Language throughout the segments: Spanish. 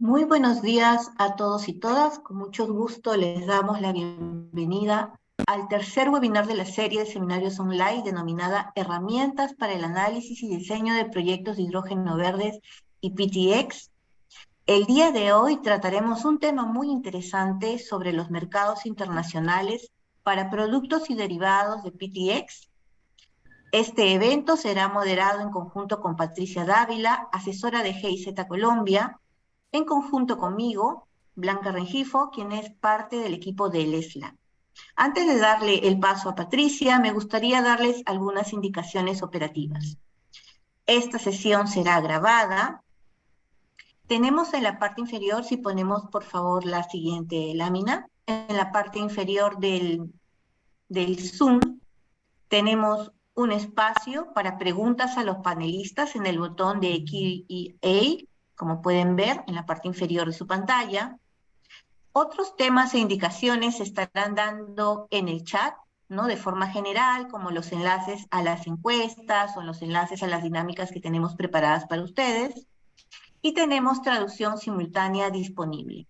Muy buenos días a todos y todas. Con mucho gusto les damos la bienvenida al tercer webinar de la serie de seminarios online denominada Herramientas para el análisis y diseño de proyectos de hidrógeno verdes y PTX. El día de hoy trataremos un tema muy interesante sobre los mercados internacionales para productos y derivados de PTX. Este evento será moderado en conjunto con Patricia Dávila, asesora de GIZ Colombia, en conjunto conmigo, Blanca Rengifo, quien es parte del equipo de ESLA. Antes de darle el paso a Patricia, me gustaría darles algunas indicaciones operativas. Esta sesión será grabada. Tenemos en la parte inferior, si ponemos por favor la siguiente lámina, en la parte inferior del Zoom, tenemos un espacio para preguntas a los panelistas en el botón de Q&A, como pueden ver en la parte inferior de su pantalla. Otros temas e indicaciones se estarán dando en el chat, ¿no? De forma general, como los enlaces a las encuestas o los enlaces a las dinámicas que tenemos preparadas para ustedes. Y tenemos traducción simultánea disponible.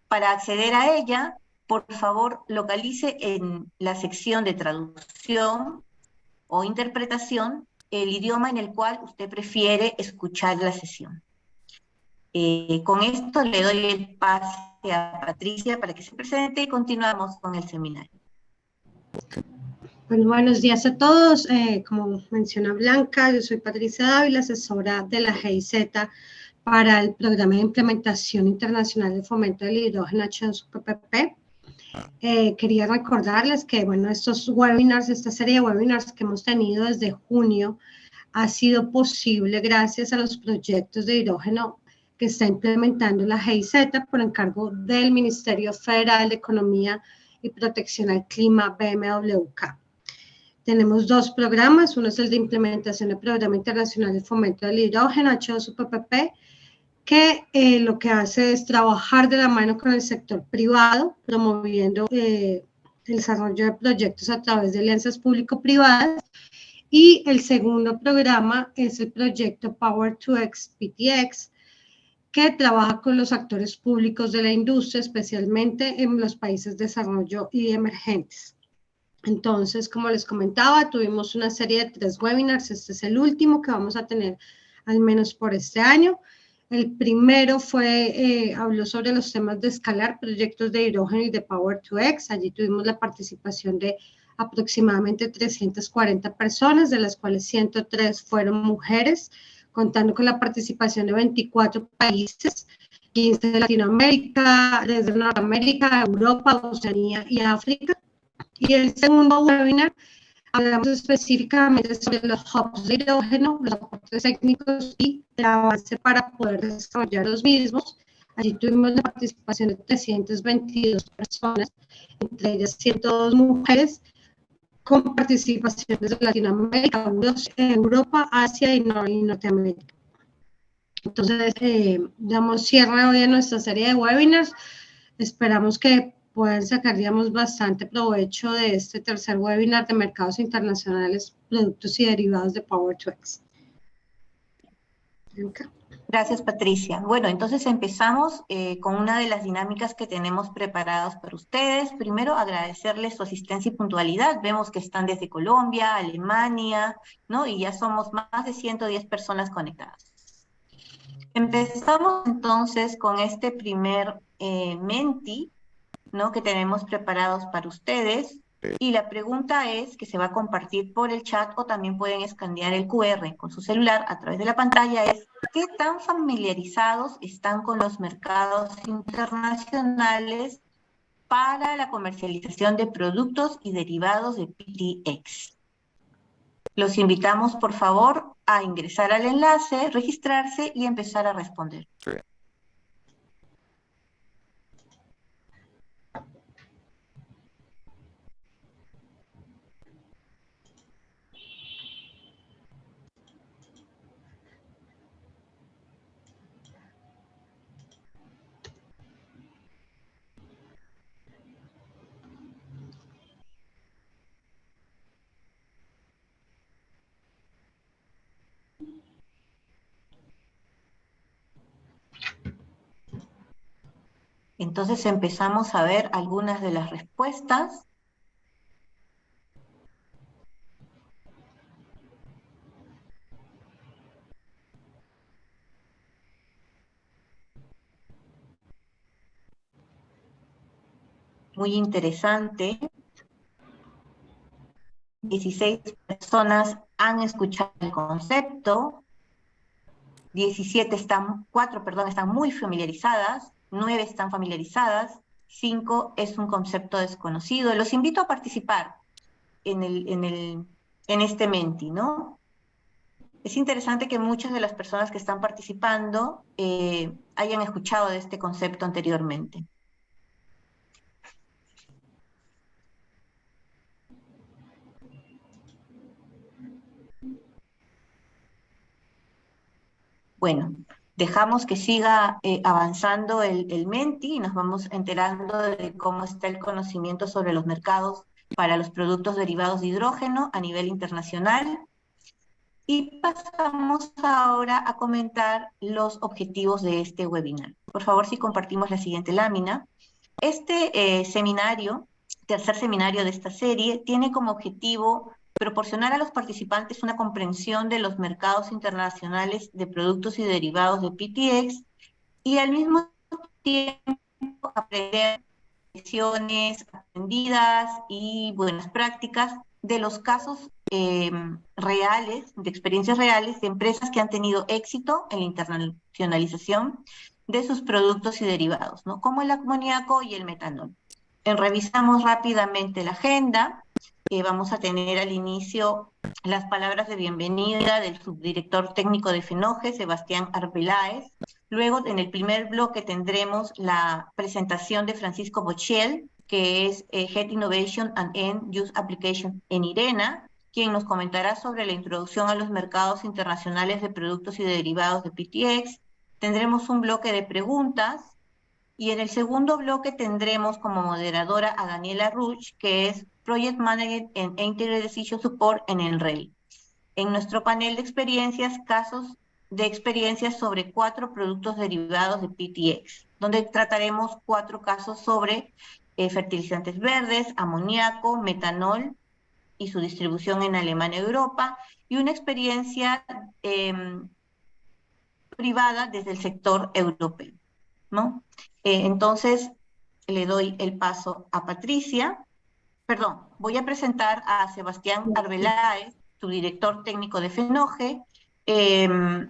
Para acceder a ella, por favor, localice en la sección de traducción o interpretación el idioma en el cual usted prefiere escuchar la sesión. Con esto le doy el pase a Patricia para que se presente y continuamos con el seminario. Bueno, buenos días a todos. Como menciona Blanca, yo soy Patricia Dávila, asesora de la GIZ para el Programa de Implementación Internacional de Fomento del Hidrógeno H2PPP. Quería recordarles que, bueno, estos webinars, esta serie de webinars que hemos tenido desde junio, ha sido posible gracias a los proyectos de hidrógeno que está implementando la GIZ por encargo del Ministerio Federal de Economía y Protección al Clima, BMWK. Tenemos dos programas, uno es el de implementación del Programa Internacional de Fomento del Hidrógeno, H2PPP, que lo que hace es trabajar de la mano con el sector privado, promoviendo el desarrollo de proyectos a través de alianzas público-privadas. Y el segundo programa es el proyecto Power2X PTX, que trabaja con los actores públicos de la industria, especialmente en los países de desarrollo y emergentes. Entonces, como les comentaba, tuvimos una serie de 3 webinars. Este es el último que vamos a tener, al menos por este año. El primero habló sobre los temas de escalar proyectos de hidrógeno y de Power2X. Allí tuvimos la participación de aproximadamente 340 personas, de las cuales 103 fueron mujeres, contando con la participación de 24 países, 15 de Latinoamérica, desde Norteamérica, Europa, Oceanía y África. Y el segundo webinar hablamos específicamente sobre los hubs de hidrógeno, los aportes técnicos y la base para poder desarrollar los mismos. Allí tuvimos la participación de 322 personas, entre ellas 102 mujeres, con participaciones de Latinoamérica, Europa, Asia y Norteamérica. Entonces, damos cierre hoy a nuestra serie de webinars. Esperamos que puedan sacar, digamos, bastante provecho de este tercer webinar de mercados internacionales, productos y derivados de Power2X. Gracias, Patricia. Bueno, entonces empezamos con una de las dinámicas que tenemos preparadas para ustedes. Primero, agradecerles su asistencia y puntualidad. Vemos que están desde Colombia, Alemania, ¿no? Y ya somos más de 110 personas conectadas. Empezamos entonces con este primer Menti, ¿no? Que tenemos preparados para ustedes. Y la pregunta es, que se va a compartir por el chat o también pueden escanear el QR con su celular a través de la pantalla, es ¿qué tan familiarizados están con los mercados internacionales para la comercialización de productos y derivados de PTX? Los invitamos, por favor, a ingresar al enlace, registrarse y empezar a responder. Entonces empezamos a ver algunas de las respuestas. Muy interesante. 16 personas han escuchado el concepto, 4, perdón, están muy familiarizadas, 9 están familiarizadas, 5 es un concepto desconocido. Los invito a participar en este Menti, ¿no? Es interesante que muchas de las personas que están participando hayan escuchado de este concepto anteriormente. Bueno, dejamos que siga avanzando el Menti y nos vamos enterando de cómo está el conocimiento sobre los mercados para los productos derivados de hidrógeno a nivel internacional. Y pasamos ahora a comentar los objetivos de este webinar. Por favor, si compartimos la siguiente lámina. Este seminario, tercer seminario de esta serie, tiene como objetivo proporcionar a los participantes una comprensión de los mercados internacionales de productos y derivados de PTX y al mismo tiempo aprender lecciones aprendidas y buenas prácticas de los casos reales, de experiencias reales de empresas que han tenido éxito en la internacionalización de sus productos y derivados, ¿no? Como el amoníaco y el metanol. Revisamos rápidamente la agenda. Vamos a tener al inicio las palabras de bienvenida del subdirector técnico de FENOGE, Sebastián Arbeláez. Luego, en el primer bloque tendremos la presentación de Francisco Bochel, que es Head Innovation and End Use Application en IRENA, quien nos comentará sobre la introducción a los mercados internacionales de productos y derivados de PTX. Tendremos un bloque de preguntas y en el segundo bloque tendremos como moderadora a Daniela Ruch, que es Project Manager en Integrated Decision Support en Enrel. En nuestro panel de experiencias, casos de experiencias sobre 4 productos derivados de PTX, donde trataremos 4 casos sobre fertilizantes verdes, amoníaco, metanol y su distribución en Alemania y Europa, y una experiencia privada desde el sector europeo, ¿no? Entonces, le doy el paso a Patricia. Perdón, voy a presentar a Sebastián Arbeláez, su director técnico de FENOGE. Él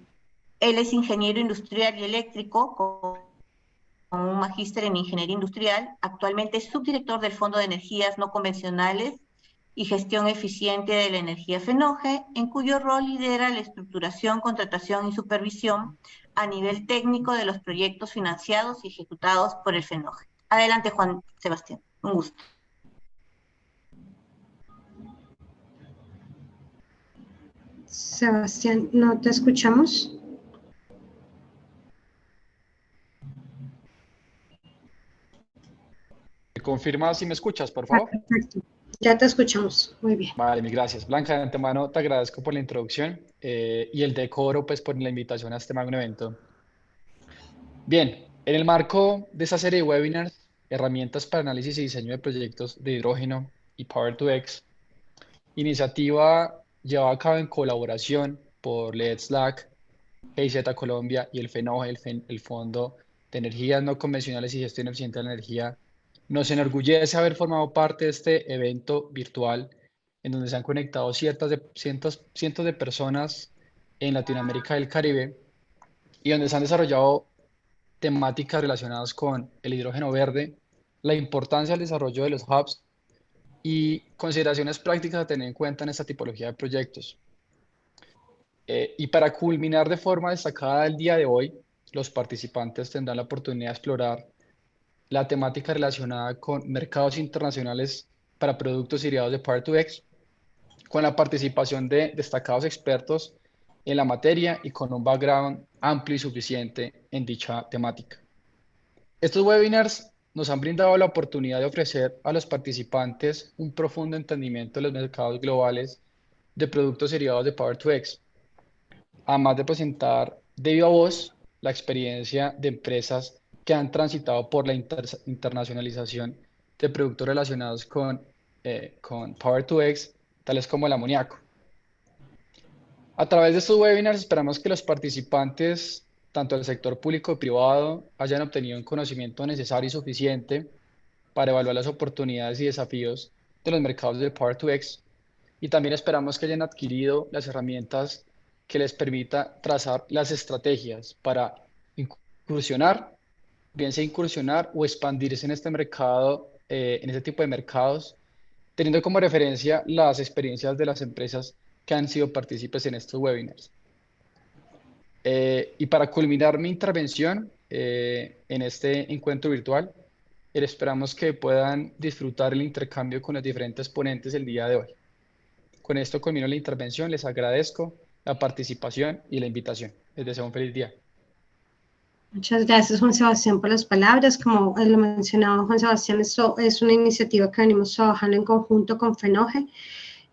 es ingeniero industrial y eléctrico con un magíster en ingeniería industrial. Actualmente es subdirector del Fondo de Energías No Convencionales y Gestión Eficiente de la Energía FENOGE, en cuyo rol lidera la estructuración, contratación y supervisión a nivel técnico de los proyectos financiados y ejecutados por el FENOGE. Adelante, Juan Sebastián. Un gusto. Sebastián, no te escuchamos. ¿Me confirma si me escuchas, por favor? Perfecto. Ya te escuchamos. Muy bien. Vale, mil gracias. Blanca, de antemano te agradezco por la introducción y el decoro, pues, por la invitación a este magno evento. Bien, en el marco de esta serie de webinars, herramientas para análisis y diseño de proyectos de hidrógeno y Power2X, iniciativa llevada a cabo en colaboración por LEDSLAC, GIZ Colombia y el FENOGE, el Fondo de Energías No Convencionales y Gestión Eficiente de la Energía, nos enorgullece haber formado parte de este evento virtual en donde se han conectado cientos de personas en Latinoamérica y el Caribe y donde se han desarrollado temáticas relacionadas con el hidrógeno verde, la importancia del desarrollo de los hubs y consideraciones prácticas a tener en cuenta en esta tipología de proyectos. Y para culminar de forma destacada el día de hoy, los participantes tendrán la oportunidad de explorar la temática relacionada con mercados internacionales para productos y derivados de Power2X, con la participación de destacados expertos en la materia y con un background amplio y suficiente en dicha temática. Estos webinars nos han brindado la oportunidad de ofrecer a los participantes un profundo entendimiento de los mercados globales de productos y derivados de Power2X, además de presentar de viva voz la experiencia de empresas que han transitado por la internacionalización de productos relacionados con Power-to-X, tales como el amoníaco. A través de estos webinars esperamos que los participantes, tanto del sector público y privado, hayan obtenido un conocimiento necesario y suficiente para evaluar las oportunidades y desafíos de los mercados de Power-to-X, y también esperamos que hayan adquirido las herramientas que les permita trazar las estrategias para incursionar, bien sea incursionar o expandirse en este mercado, en este tipo de mercados, teniendo como referencia las experiencias de las empresas que han sido partícipes en estos webinars. Y para culminar mi intervención en este encuentro virtual, esperamos que puedan disfrutar el intercambio con los diferentes ponentes el día de hoy. Con esto culmino la intervención, les agradezco la participación y la invitación. Les deseo un feliz día. Muchas gracias, Juan Sebastián, por las palabras. Como lo mencionaba Juan Sebastián, esto es una iniciativa que venimos trabajando en conjunto con FENOGE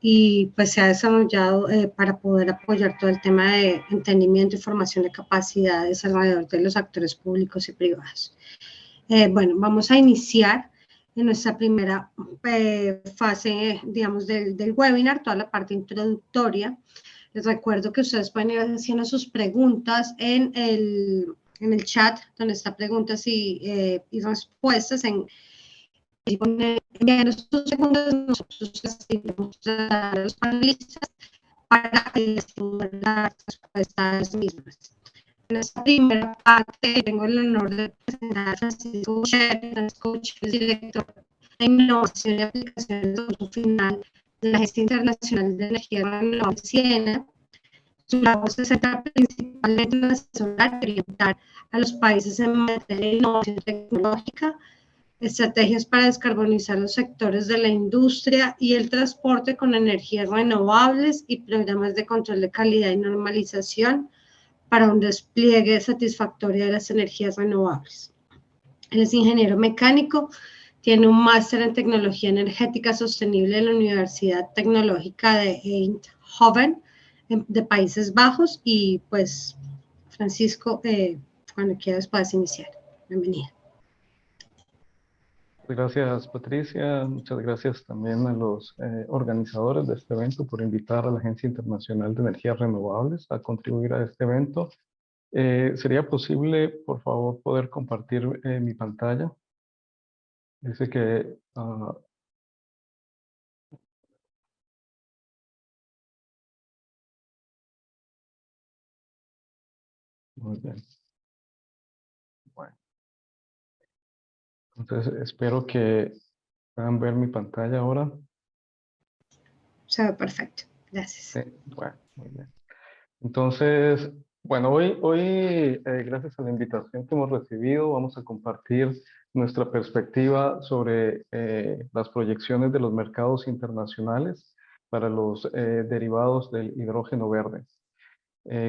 y pues se ha desarrollado para poder apoyar todo el tema de entendimiento y formación de capacidades alrededor de los actores públicos y privados. Bueno, vamos a iniciar en nuestra primera fase, digamos, del webinar, toda la parte introductoria. Les recuerdo que ustedes pueden ir haciendo sus preguntas en el chat, donde está preguntas y respuestas. En estos segundos nosotros asistimos a los panelistas para responder las respuestas mismas. En esta primera parte tengo el honor de presentar a Francisco Coach, el director de Innovación y Aplicaciones de Uso Final de la Agencia Internacional de Energía Renovable, SIENA. Su labor se centra principalmente en asesorar y orientar a los países en materia de innovación tecnológica, estrategias para descarbonizar los sectores de la industria y el transporte con energías renovables y programas de control de calidad y normalización para un despliegue satisfactorio de las energías renovables. Él es ingeniero mecánico, tiene un máster en tecnología energética sostenible en la Universidad Tecnológica de Eindhoven, de Países Bajos, y pues, Francisco, cuando quieras puedes iniciar. Bienvenida. Gracias, Patricia. Muchas gracias también a los organizadores de este evento por invitar a la Agencia Internacional de Energías Renovables a contribuir a este evento. ¿Sería posible, por favor, poder compartir mi pantalla? Dice que... muy bien. Bueno. Entonces, espero que puedan ver mi pantalla ahora. Se ve perfecto. Gracias. Sí, bueno, muy bien. Entonces, bueno, hoy gracias a la invitación que hemos recibido, vamos a compartir nuestra perspectiva sobre las proyecciones de los mercados internacionales para los derivados del hidrógeno verde.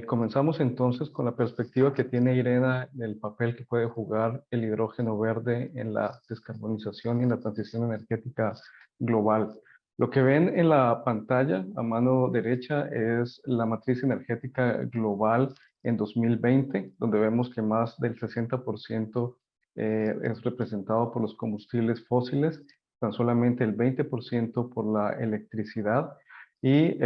Comenzamos entonces con la perspectiva que tiene Irena del papel que puede jugar el hidrógeno verde en la descarbonización y en la transición energética global. Lo que ven en la pantalla a mano derecha es la matriz energética global en 2020, donde vemos que más del 60% es representado por los combustibles fósiles, tan solamente el 20% por la electricidad y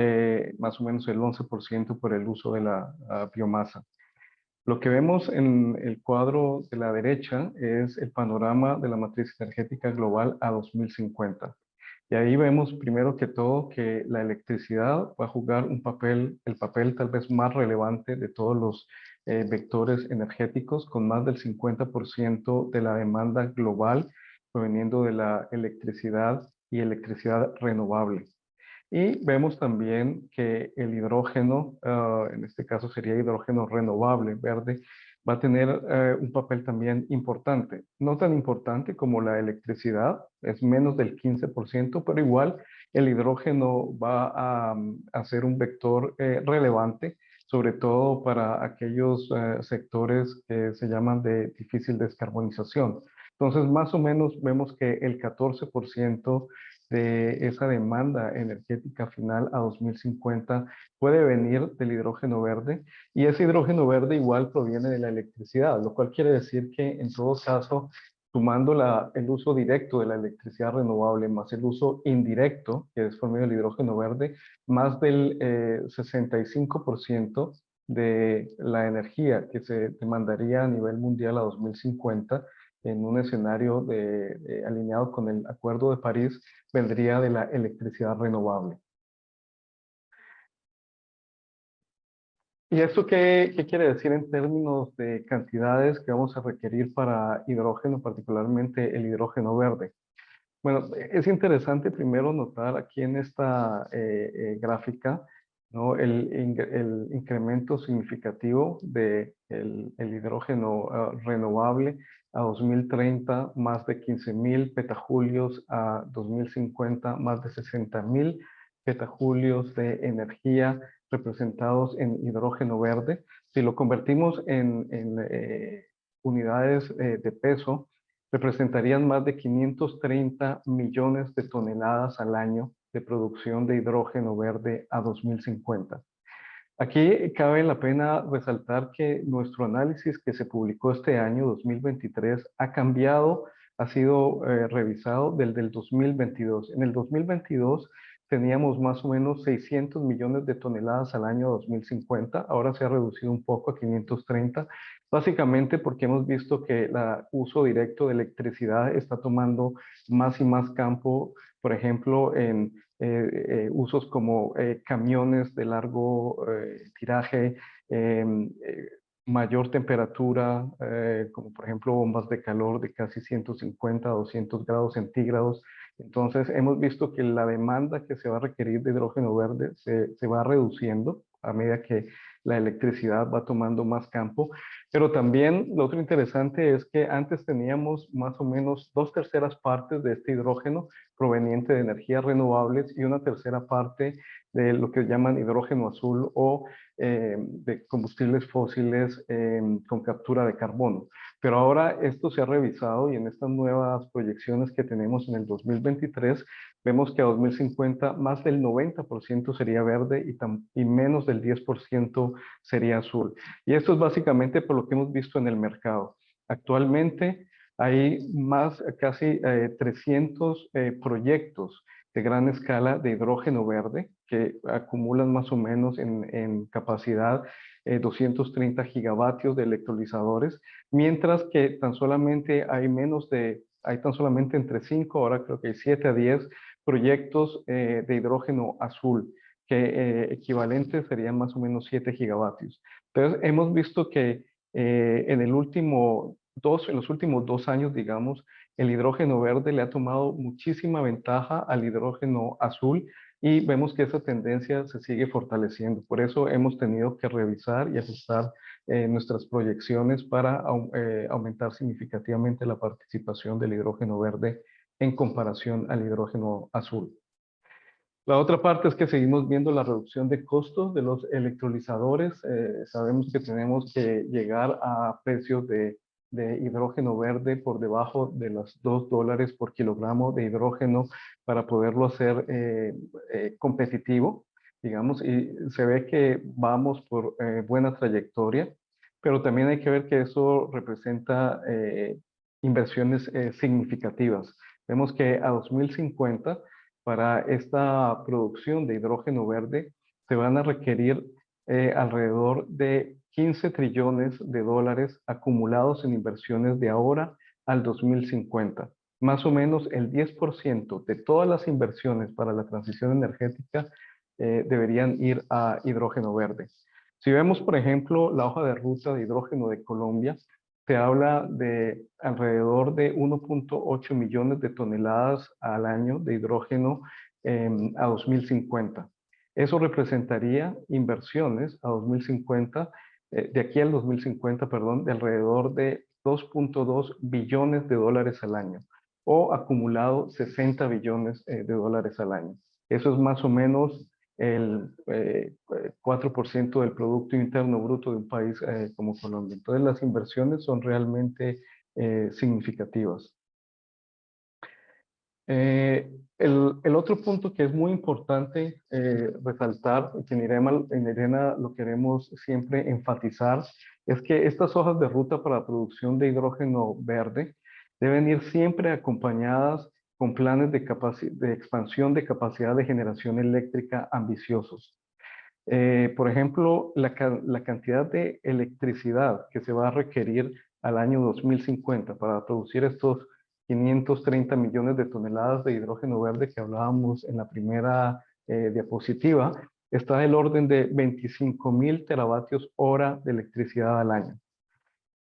más o menos el 11% por el uso de la biomasa. Lo que vemos en el cuadro de la derecha es el panorama de la matriz energética global a 2050. Y ahí vemos primero que todo que la electricidad va a jugar un papel, el papel tal vez más relevante de todos los vectores energéticos, con más del 50% de la demanda global proveniendo de la electricidad y electricidad renovable. Y vemos también que el hidrógeno, en este caso sería hidrógeno renovable, verde, va a tener un papel también importante. No tan importante como la electricidad, es menos del 15%, pero igual el hidrógeno va a ser un vector relevante, sobre todo para aquellos sectores que se llaman de difícil descarbonización. Entonces, más o menos vemos que el 14% de esa demanda energética final a 2050 puede venir del hidrógeno verde, y ese hidrógeno verde igual proviene de la electricidad, lo cual quiere decir que en todo caso, sumando el uso directo de la electricidad renovable más el uso indirecto, que es por medio del hidrógeno verde, más del 65% de la energía que se demandaría a nivel mundial a 2050 en un escenario alineado con el Acuerdo de París, vendría de la electricidad renovable. ¿Y esto qué quiere decir en términos de cantidades que vamos a requerir para hidrógeno, particularmente el hidrógeno verde? Bueno, es interesante primero notar aquí en esta gráfica, ¿no? El incremento significativo del el hidrógeno renovable a 2030, más de 15.000 petajulios; a 2050, más de 60.000 petajulios de energía representados en hidrógeno verde. Si lo convertimos en unidades de peso, representarían más de 530 millones de toneladas al año de producción de hidrógeno verde a 2050. Aquí cabe la pena resaltar que nuestro análisis que se publicó este año, 2023, ha cambiado, ha sido revisado del 2022. En el 2022 teníamos más o menos 600 millones de toneladas al año 2050, ahora se ha reducido un poco a 530, básicamente porque hemos visto que el uso directo de electricidad está tomando más y más campo, por ejemplo, en usos como camiones de largo tiraje, mayor temperatura, como por ejemplo bombas de calor de casi 150 a 200 grados centígrados. Entonces hemos visto que la demanda que se va a requerir de hidrógeno verde se va reduciendo a medida que la electricidad va tomando más campo. Pero también lo otro interesante es que antes teníamos más o menos 2/3 partes de este hidrógeno proveniente de energías renovables y 1/3 parte de lo que llaman hidrógeno azul o de combustibles fósiles con captura de carbono. Pero ahora esto se ha revisado y en estas nuevas proyecciones que tenemos en el 2023, vemos que a 2050 más del 90% sería verde y menos del 10% sería azul. Y esto es básicamente por lo que hemos visto en el mercado. Actualmente hay casi 300 proyectos de gran escala de hidrógeno verde que acumulan más o menos en capacidad 230 gigavatios de electrolizadores, mientras que tan solamente hay tan solamente entre 5, ahora creo que hay 7 a 10 proyectos de hidrógeno azul, que equivalentes serían más o menos 7 gigavatios. Entonces, hemos visto que en los últimos 2 años, digamos, el hidrógeno verde le ha tomado muchísima ventaja al hidrógeno azul y vemos que esa tendencia se sigue fortaleciendo. Por eso hemos tenido que revisar y ajustar nuestras proyecciones para aumentar significativamente la participación del hidrógeno verde en comparación al hidrógeno azul. La otra parte es que seguimos viendo la reducción de costos de los electrolizadores. Sabemos que tenemos que llegar a precios de hidrógeno verde por debajo de los $2 por kilogramo de hidrógeno para poderlo hacer competitivo, digamos, y se ve que vamos por buena trayectoria, pero también hay que ver que eso representa inversiones significativas. Vemos que a 2050, para esta producción de hidrógeno verde, se van a requerir alrededor de 15 trillones de dólares acumulados en inversiones de ahora al 2050. Más o menos el 10% de todas las inversiones para la transición energética deberían ir a hidrógeno verde. Si vemos, por ejemplo, la hoja de ruta de hidrógeno de Colombia, se habla de alrededor de 1.8 millones de toneladas al año de hidrógeno a 2050. Eso representaría inversiones a 2050, de aquí al 2050, perdón, de alrededor de 2.2 billones de dólares al año, o acumulado 60 billones de dólares al año. Eso es más o menos el 4% del Producto Interno Bruto de un país como Colombia. Entonces las inversiones son realmente significativas. El otro punto que es muy importante resaltar, y que en IRENA lo queremos siempre enfatizar, es que estas hojas de ruta para la producción de hidrógeno verde deben ir siempre acompañadas con planes de expansión de capacidad de generación eléctrica ambiciosos. Por ejemplo, la cantidad de electricidad que se va a requerir al año 2050 para producir estos 530 millones de toneladas de hidrógeno verde que hablábamos en la primera diapositiva, está del orden de 25.000 teravatios hora de electricidad al año.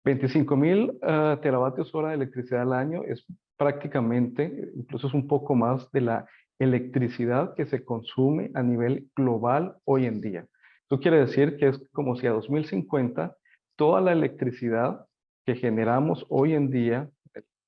25.000 teravatios hora de electricidad al año es prácticamente, incluso es un poco más de la electricidad que se consume a nivel global hoy en día. Esto quiere decir que es como si a 2050 toda la electricidad que generamos hoy en día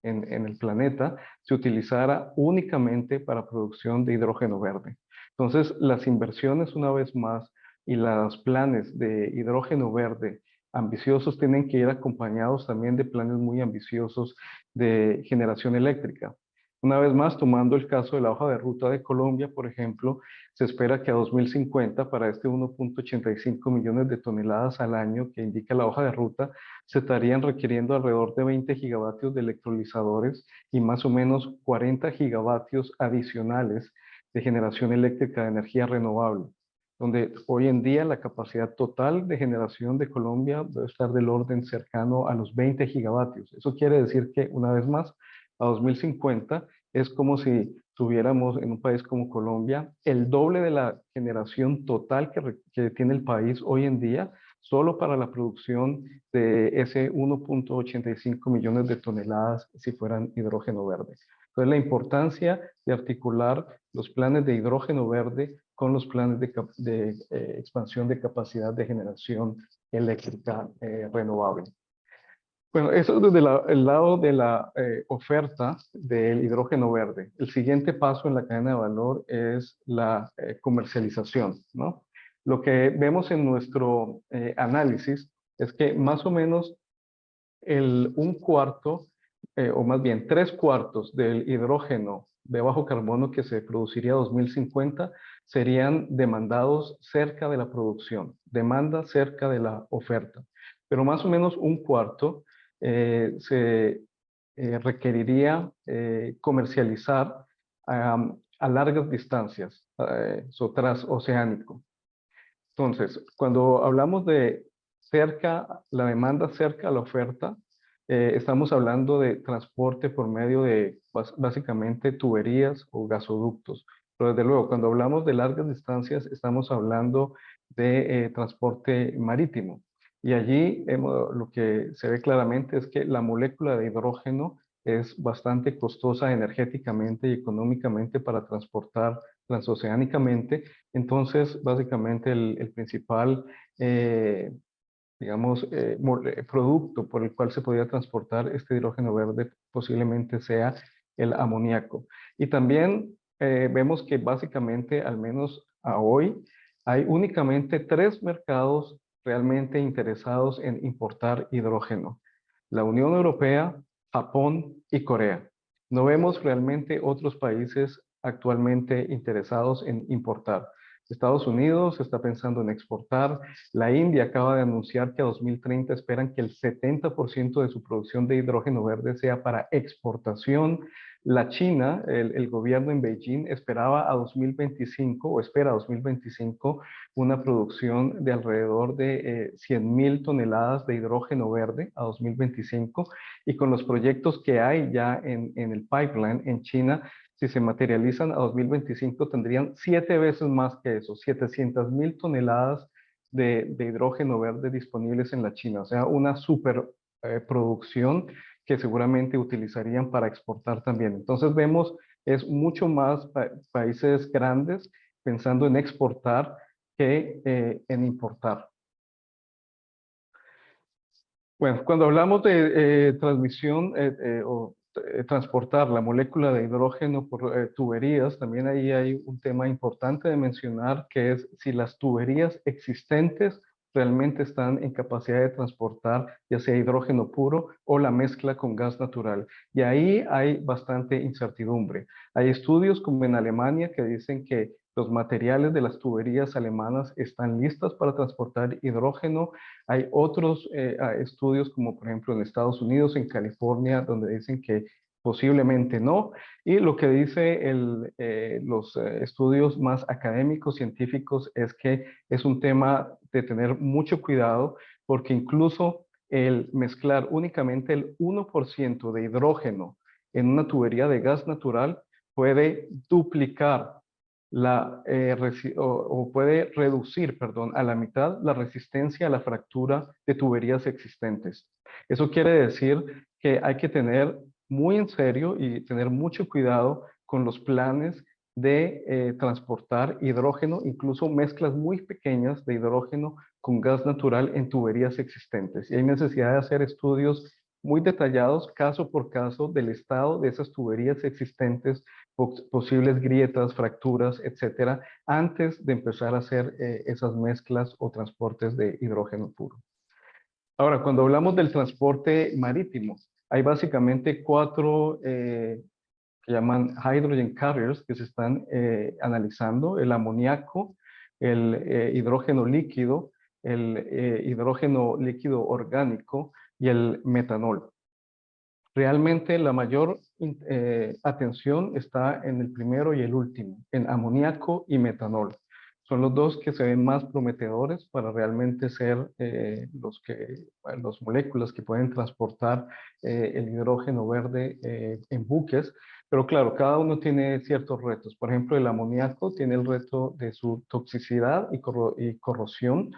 en el planeta se utilizara únicamente para producción de hidrógeno verde. Entonces, las inversiones una vez más y los planes de hidrógeno verde ambiciosos tienen que ir acompañados también de planes muy ambiciosos de generación eléctrica. Una vez más, tomando el caso de la hoja de ruta de Colombia, por ejemplo, se espera que a 2050, para este 1.85 millones de toneladas al año que indica la hoja de ruta, se estarían requiriendo alrededor de 20 gigavatios de electrolizadores y más o menos 40 gigavatios adicionales de generación eléctrica de energía renovable, donde hoy en día la capacidad total de generación de Colombia debe estar del orden cercano a los 20 gigavatios. Eso quiere decir que, una vez más, a 2050 es como si tuviéramos en un país como Colombia el doble de la generación total que tiene el país hoy en día, solo para la producción de ese 1.85 millones de toneladas si fueran hidrógeno verde. Entonces, la importancia de articular los planes de hidrógeno verde con los planes de expansión de capacidad de generación eléctrica renovable. Bueno, eso desde el lado de la oferta del hidrógeno verde. El siguiente paso en la cadena de valor es la comercialización, ¿no? Lo que vemos en nuestro análisis es que más o menos un cuarto, o más bien 3/4 del hidrógeno de bajo carbono que se produciría en 2050 serían demandados cerca de la producción, demanda cerca de la oferta. Pero más o menos un cuarto se requeriría comercializar a largas distancias, transoceánico. Entonces, cuando hablamos de la demanda cerca a la oferta, estamos hablando de transporte por medio de básicamente tuberías o gasoductos. Pero desde luego, cuando hablamos de largas distancias, estamos hablando de transporte marítimo. Y allí lo que se ve claramente es que la molécula de hidrógeno es bastante costosa energéticamente y económicamente para transportar transoceánicamente. Entonces, básicamente el principal, digamos, producto por el cual se podría transportar este hidrógeno verde posiblemente sea el amoníaco. Y también vemos que básicamente, al menos a hoy, hay únicamente 3 mercados realmente interesados en importar hidrógeno: la Unión Europea, Japón y Corea. No vemos realmente otros países actualmente interesados en importar. Estados Unidos está pensando en exportar. La India acaba de anunciar que a 2030 esperan que el 70% de su producción de hidrógeno verde sea para exportación. La China, el gobierno en Beijing, esperaba a 2025 o espera a 2025 una producción de alrededor de 100.000 toneladas de hidrógeno verde a 2025, y con los proyectos que hay ya en el pipeline en China, si se materializan a 2025, tendrían 7 veces más que eso, 700.000 toneladas de hidrógeno verde disponibles en la China. O sea, una super producción que seguramente utilizarían para exportar también. Entonces vemos, es mucho más países grandes pensando en exportar que en importar. Bueno, cuando hablamos de transmisión o transportar la molécula de hidrógeno por tuberías, también ahí hay un tema importante de mencionar, que es si las tuberías existentes realmente están en capacidad de transportar ya sea hidrógeno puro o la mezcla con gas natural. Y ahí hay bastante incertidumbre. Hay estudios como en Alemania que dicen que los materiales de las tuberías alemanas están listas para transportar hidrógeno. Hay otros estudios como por ejemplo en Estados Unidos, en California, donde dicen que posiblemente no. Y lo que dice los estudios más académicos, científicos, es que es un tema de tener mucho cuidado porque incluso el mezclar únicamente el 1% de hidrógeno en una tubería de gas natural puede duplicar o puede reducir, perdón, a la mitad la resistencia a la fractura de tuberías existentes. Eso quiere decir que hay que tener muy en serio y tener mucho cuidado con los planes de transportar hidrógeno, incluso mezclas muy pequeñas de hidrógeno con gas natural en tuberías existentes. Y hay necesidad de hacer estudios muy detallados, caso por caso, del estado de esas tuberías existentes, posibles grietas, fracturas, etcétera, antes de empezar a hacer esas mezclas o transportes de hidrógeno puro. Ahora, cuando hablamos del transporte marítimo, hay básicamente cuatro que llaman hydrogen carriers que se están analizando: el amoníaco, el hidrógeno líquido, el hidrógeno líquido orgánico y el metanol. Realmente la mayor atención está en el primero y el último, en amoníaco y metanol. Son los dos que se ven más prometedores para realmente ser las moléculas que pueden transportar el hidrógeno verde en buques. Pero claro, cada uno tiene ciertos retos. Por ejemplo, el amoníaco tiene el reto de su toxicidad y corrosión,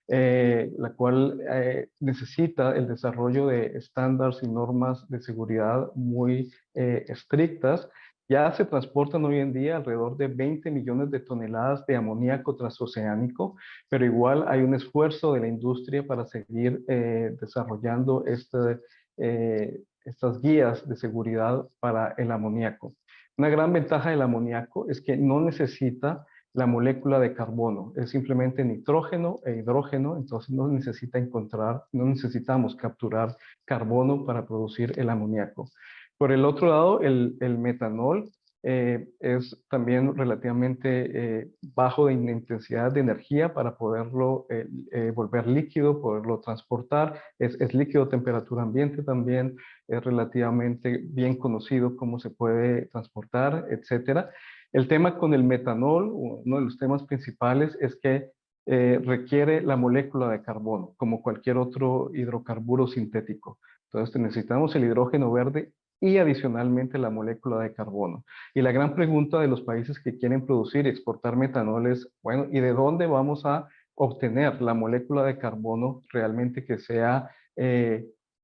la cual necesita el desarrollo de estándares y normas de seguridad muy estrictas. Ya se transportan hoy en día alrededor de 20 millones de toneladas de amoníaco transoceánico, pero igual hay un esfuerzo de la industria para seguir desarrollando estas guías de seguridad para el amoníaco. Una gran ventaja del amoníaco es que no necesita la molécula de carbono, es simplemente nitrógeno e hidrógeno, entonces no necesitamos capturar carbono para producir el amoníaco. Por el otro lado, el metanol es también relativamente bajo en intensidad de energía para poderlo volver líquido, poderlo transportar. Es líquido a temperatura ambiente también, es relativamente bien conocido cómo se puede transportar, etcétera. El tema con el metanol, uno de los temas principales, es que requiere la molécula de carbono, como cualquier otro hidrocarburo sintético. Entonces necesitamos el hidrógeno verde y adicionalmente la molécula de carbono. Y la gran pregunta de los países que quieren producir y exportar metanol es, bueno, ¿y de dónde vamos a obtener la molécula de carbono realmente que sea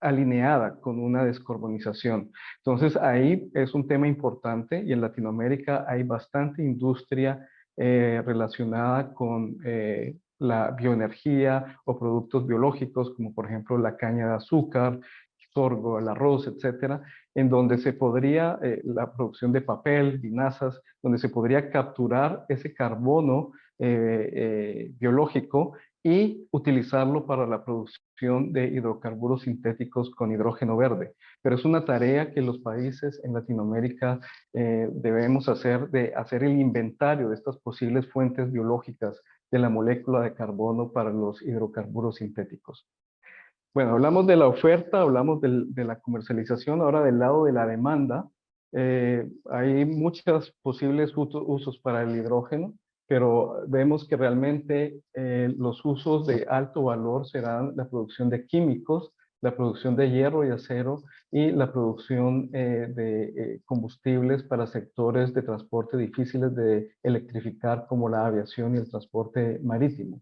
alineada con una descarbonización? Entonces ahí es un tema importante y en Latinoamérica hay bastante industria relacionada con la bioenergía o productos biológicos, como por ejemplo la caña de azúcar, sorgo, el arroz, etcétera, en donde se podría, la producción de papel, vinazas, donde se podría capturar ese carbono biológico y utilizarlo para la producción de hidrocarburos sintéticos con hidrógeno verde. Pero es una tarea que los países en Latinoamérica debemos hacer, de hacer el inventario de estas posibles fuentes biológicas de la molécula de carbono para los hidrocarburos sintéticos. Bueno, hablamos de la oferta, hablamos de la comercialización, ahora del lado de la demanda. Hay muchos posibles usos para el hidrógeno, pero vemos que realmente los usos de alto valor serán la producción de químicos, la producción de hierro y acero y la producción de combustibles para sectores de transporte difíciles de electrificar, como la aviación y el transporte marítimo.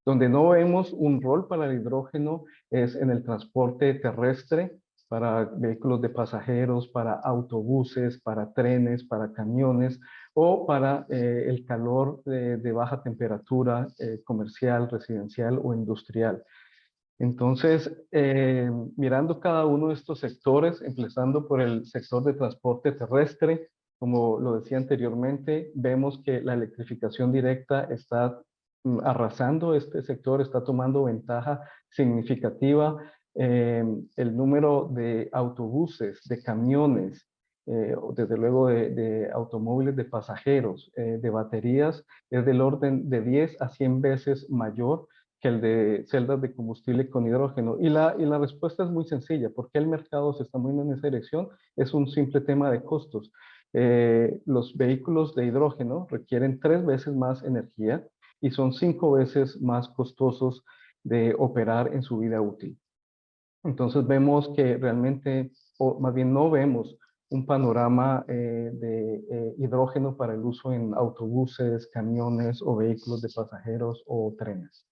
Donde no vemos un rol para el hidrógeno es en el transporte terrestre, para vehículos de pasajeros, para autobuses, para trenes, para camiones o para el calor de baja temperatura comercial, residencial o industrial. Entonces, mirando cada uno de estos sectores, empezando por el sector de transporte terrestre, como lo decía anteriormente, vemos que la electrificación directa está arrasando este sector, está tomando ventaja significativa. El número de autobuses, de camiones, desde luego de automóviles de pasajeros, de baterías, es del orden de 10 a 100 veces mayor que el de celdas de combustible con hidrógeno. Y la respuesta es muy sencilla. ¿Por qué el mercado se está moviendo en esa dirección? Es un simple tema de costos. Los vehículos de hidrógeno requieren 3 veces más energía y son 5 veces más costosos de operar en su vida útil. Entonces vemos que realmente, o más bien no vemos un panorama de hidrógeno para el uso en autobuses, camiones o vehículos de pasajeros o trenes.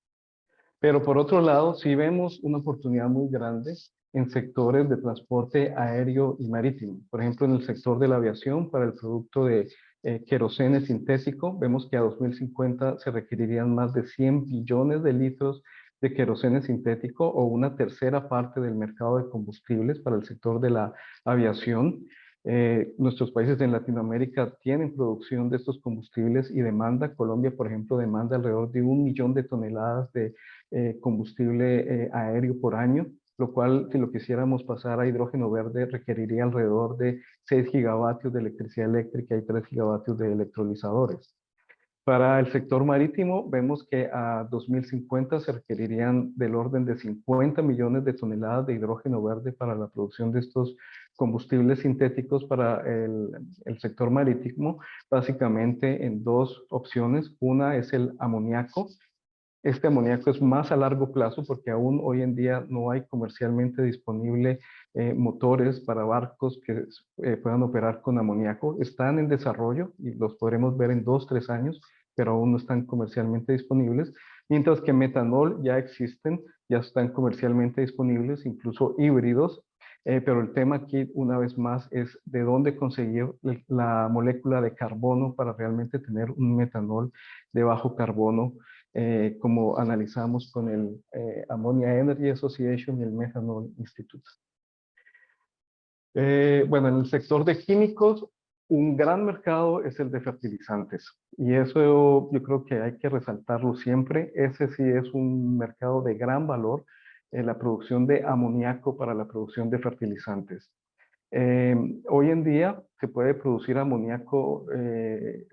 Pero por otro lado, sí vemos una oportunidad muy grande en sectores de transporte aéreo y marítimo. Por ejemplo, en el sector de la aviación, para el producto de querosene sintético, vemos que a 2050 se requerirían más de 100 billones de litros de querosene sintético o una tercera parte del mercado de combustibles para el sector de la aviación. Nuestros países en Latinoamérica tienen producción de estos combustibles y demanda. Colombia, por ejemplo, demanda alrededor de 1 millón de toneladas de combustible aéreo por año, lo cual si lo quisiéramos pasar a hidrógeno verde requeriría alrededor de 6 gigavatios de electricidad eléctrica y 3 gigavatios de electrolizadores. Para el sector marítimo, vemos que a 2050 se requerirían del orden de 50 millones de toneladas de hidrógeno verde para la producción de estos combustibles sintéticos para el sector marítimo, básicamente en dos opciones. Una es el amoníaco. Este amoníaco es más a largo plazo porque aún hoy en día no hay comercialmente disponible motores para barcos que puedan operar con amoníaco. Están en desarrollo y los podremos ver en 2-3 años, pero aún no están comercialmente disponibles. Mientras que metanol ya existen, ya están comercialmente disponibles, incluso híbridos. Pero el tema aquí, una vez más, es de dónde conseguir la molécula de carbono para realmente tener un metanol de bajo carbono, como analizamos con el Ammonia Energy Association y el Methanol Institute. Bueno, en el sector de químicos, un gran mercado es el de fertilizantes. Y eso yo creo que hay que resaltarlo siempre. Ese sí es un mercado de gran valor, la producción de amoníaco para la producción de fertilizantes. Hoy en día se puede producir amoníaco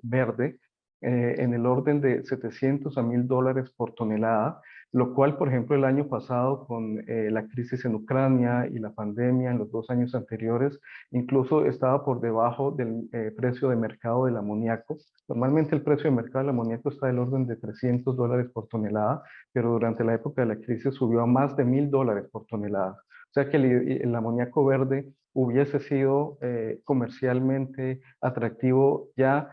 verde en el orden de 700 a $1,000 por tonelada, lo cual, por ejemplo, el año pasado con la crisis en Ucrania y la pandemia en los 2 años anteriores, incluso estaba por debajo del precio de mercado del amoníaco. Normalmente el precio de mercado del amoníaco está del orden de $300 por tonelada, pero durante la época de la crisis subió a más de $1,000 por tonelada. O sea que el amoníaco verde hubiese sido comercialmente atractivo ya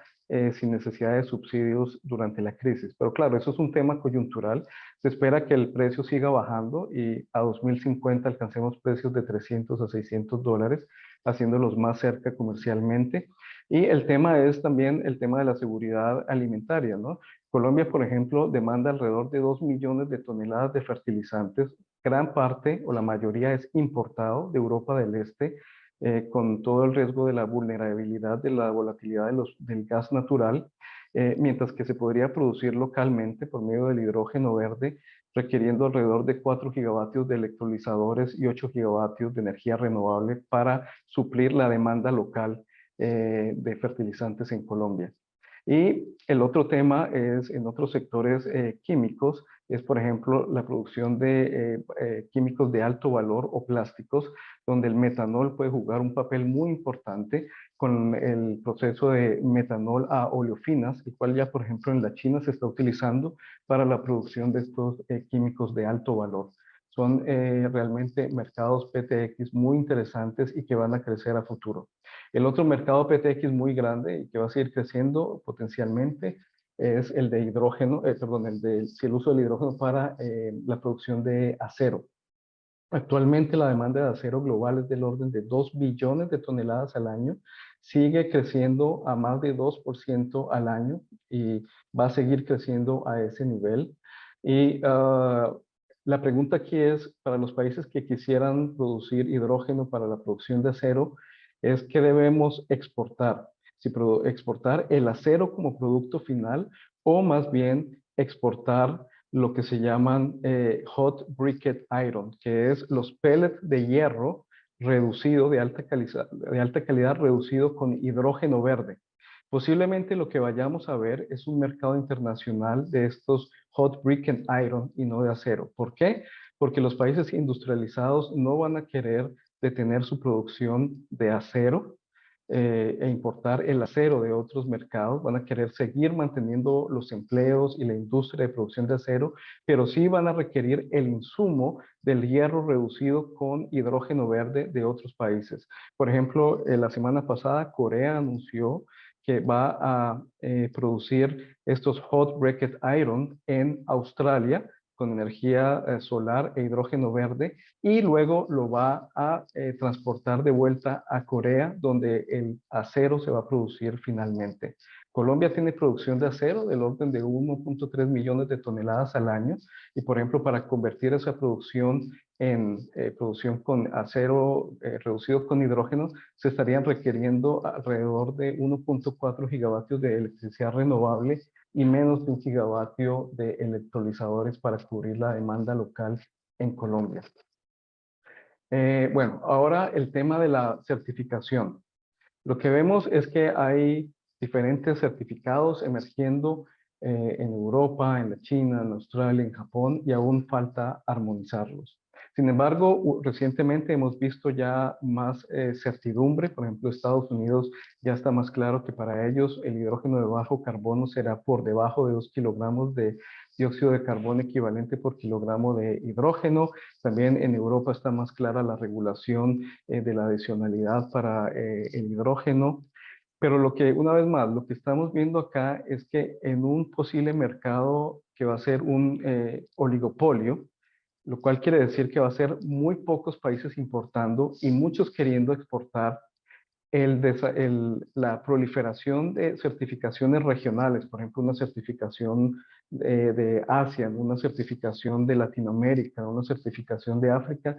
sin necesidad de subsidios durante la crisis. Pero claro, eso es un tema coyuntural. Se espera que el precio siga bajando y a 2050 alcancemos precios de $300 a $600, haciéndolos más cerca comercialmente. Y el tema es también el tema de la seguridad alimentaria, ¿no? Colombia, por ejemplo, demanda alrededor de 2 millones de toneladas de fertilizantes. Gran parte o la mayoría es importado de Europa del Este, con todo el riesgo de la vulnerabilidad, de la volatilidad del gas natural, mientras que se podría producir localmente por medio del hidrógeno verde, requiriendo alrededor de 4 gigavatios de electrolizadores y 8 gigavatios de energía renovable para suplir la demanda local de fertilizantes en Colombia. Y el otro tema es en otros sectores químicos, es por ejemplo la producción de químicos de alto valor o plásticos, donde el metanol puede jugar un papel muy importante con el proceso de metanol a oleofinas, el cual ya por ejemplo en la China se está utilizando para la producción de estos químicos de alto valor. Son realmente mercados PTX muy interesantes y que van a crecer a futuro. El otro mercado PTX muy grande y que va a seguir creciendo potencialmente es el de hidrógeno, perdón, el uso del hidrógeno para la producción de acero. Actualmente la demanda de acero global es del orden de 2 billones de toneladas al año, sigue creciendo a más de 2% al año y va a seguir creciendo a ese nivel. Y la pregunta aquí es, para los países que quisieran producir hidrógeno para la producción de acero, es ¿qué debemos exportar? Si exportar el acero como producto final o más bien exportar lo que se llaman hot briquette iron, que es los pellets de hierro reducido de alta calidad reducido con hidrógeno verde. Posiblemente lo que vayamos a ver es un mercado internacional de estos hot briquette iron y no de acero. ¿Por qué? Porque los países industrializados no van a querer detener su producción de acero e importar el acero de otros mercados, van a querer seguir manteniendo los empleos y la industria de producción de acero, pero sí van a requerir el insumo del hierro reducido con hidrógeno verde de otros países. Por ejemplo, la semana pasada Corea anunció que va a producir estos hot briquette iron en Australia con energía solar e hidrógeno verde, y luego lo va a transportar de vuelta a Corea, donde el acero se va a producir finalmente. Colombia tiene producción de acero del orden de 1.3 millones de toneladas al año, y por ejemplo, para convertir esa producción en producción con acero reducido con hidrógeno, se estarían requiriendo alrededor de 1.4 gigavatios de electricidad renovable y menos de 1 gigavatio de electrolizadores para cubrir la demanda local en Colombia. Bueno, ahora el tema de la certificación. Lo que vemos es que hay diferentes certificados emergiendo en Europa, en la China, en Australia, en Japón, y aún falta armonizarlos. Sin embargo, recientemente hemos visto ya más certidumbre. Por ejemplo, Estados Unidos ya está más claro que para ellos el hidrógeno de bajo carbono será por debajo de 2 kilogramos de dióxido de carbono equivalente por kilogramo de hidrógeno. También en Europa está más clara la regulación de la adicionalidad para el hidrógeno. Pero una vez más, lo que estamos viendo acá es que en un posible mercado que va a ser un oligopolio, lo cual quiere decir que va a ser muy pocos países importando y muchos queriendo exportar, la proliferación de certificaciones regionales, por ejemplo, una certificación de Asia, una certificación de Latinoamérica, una certificación de África,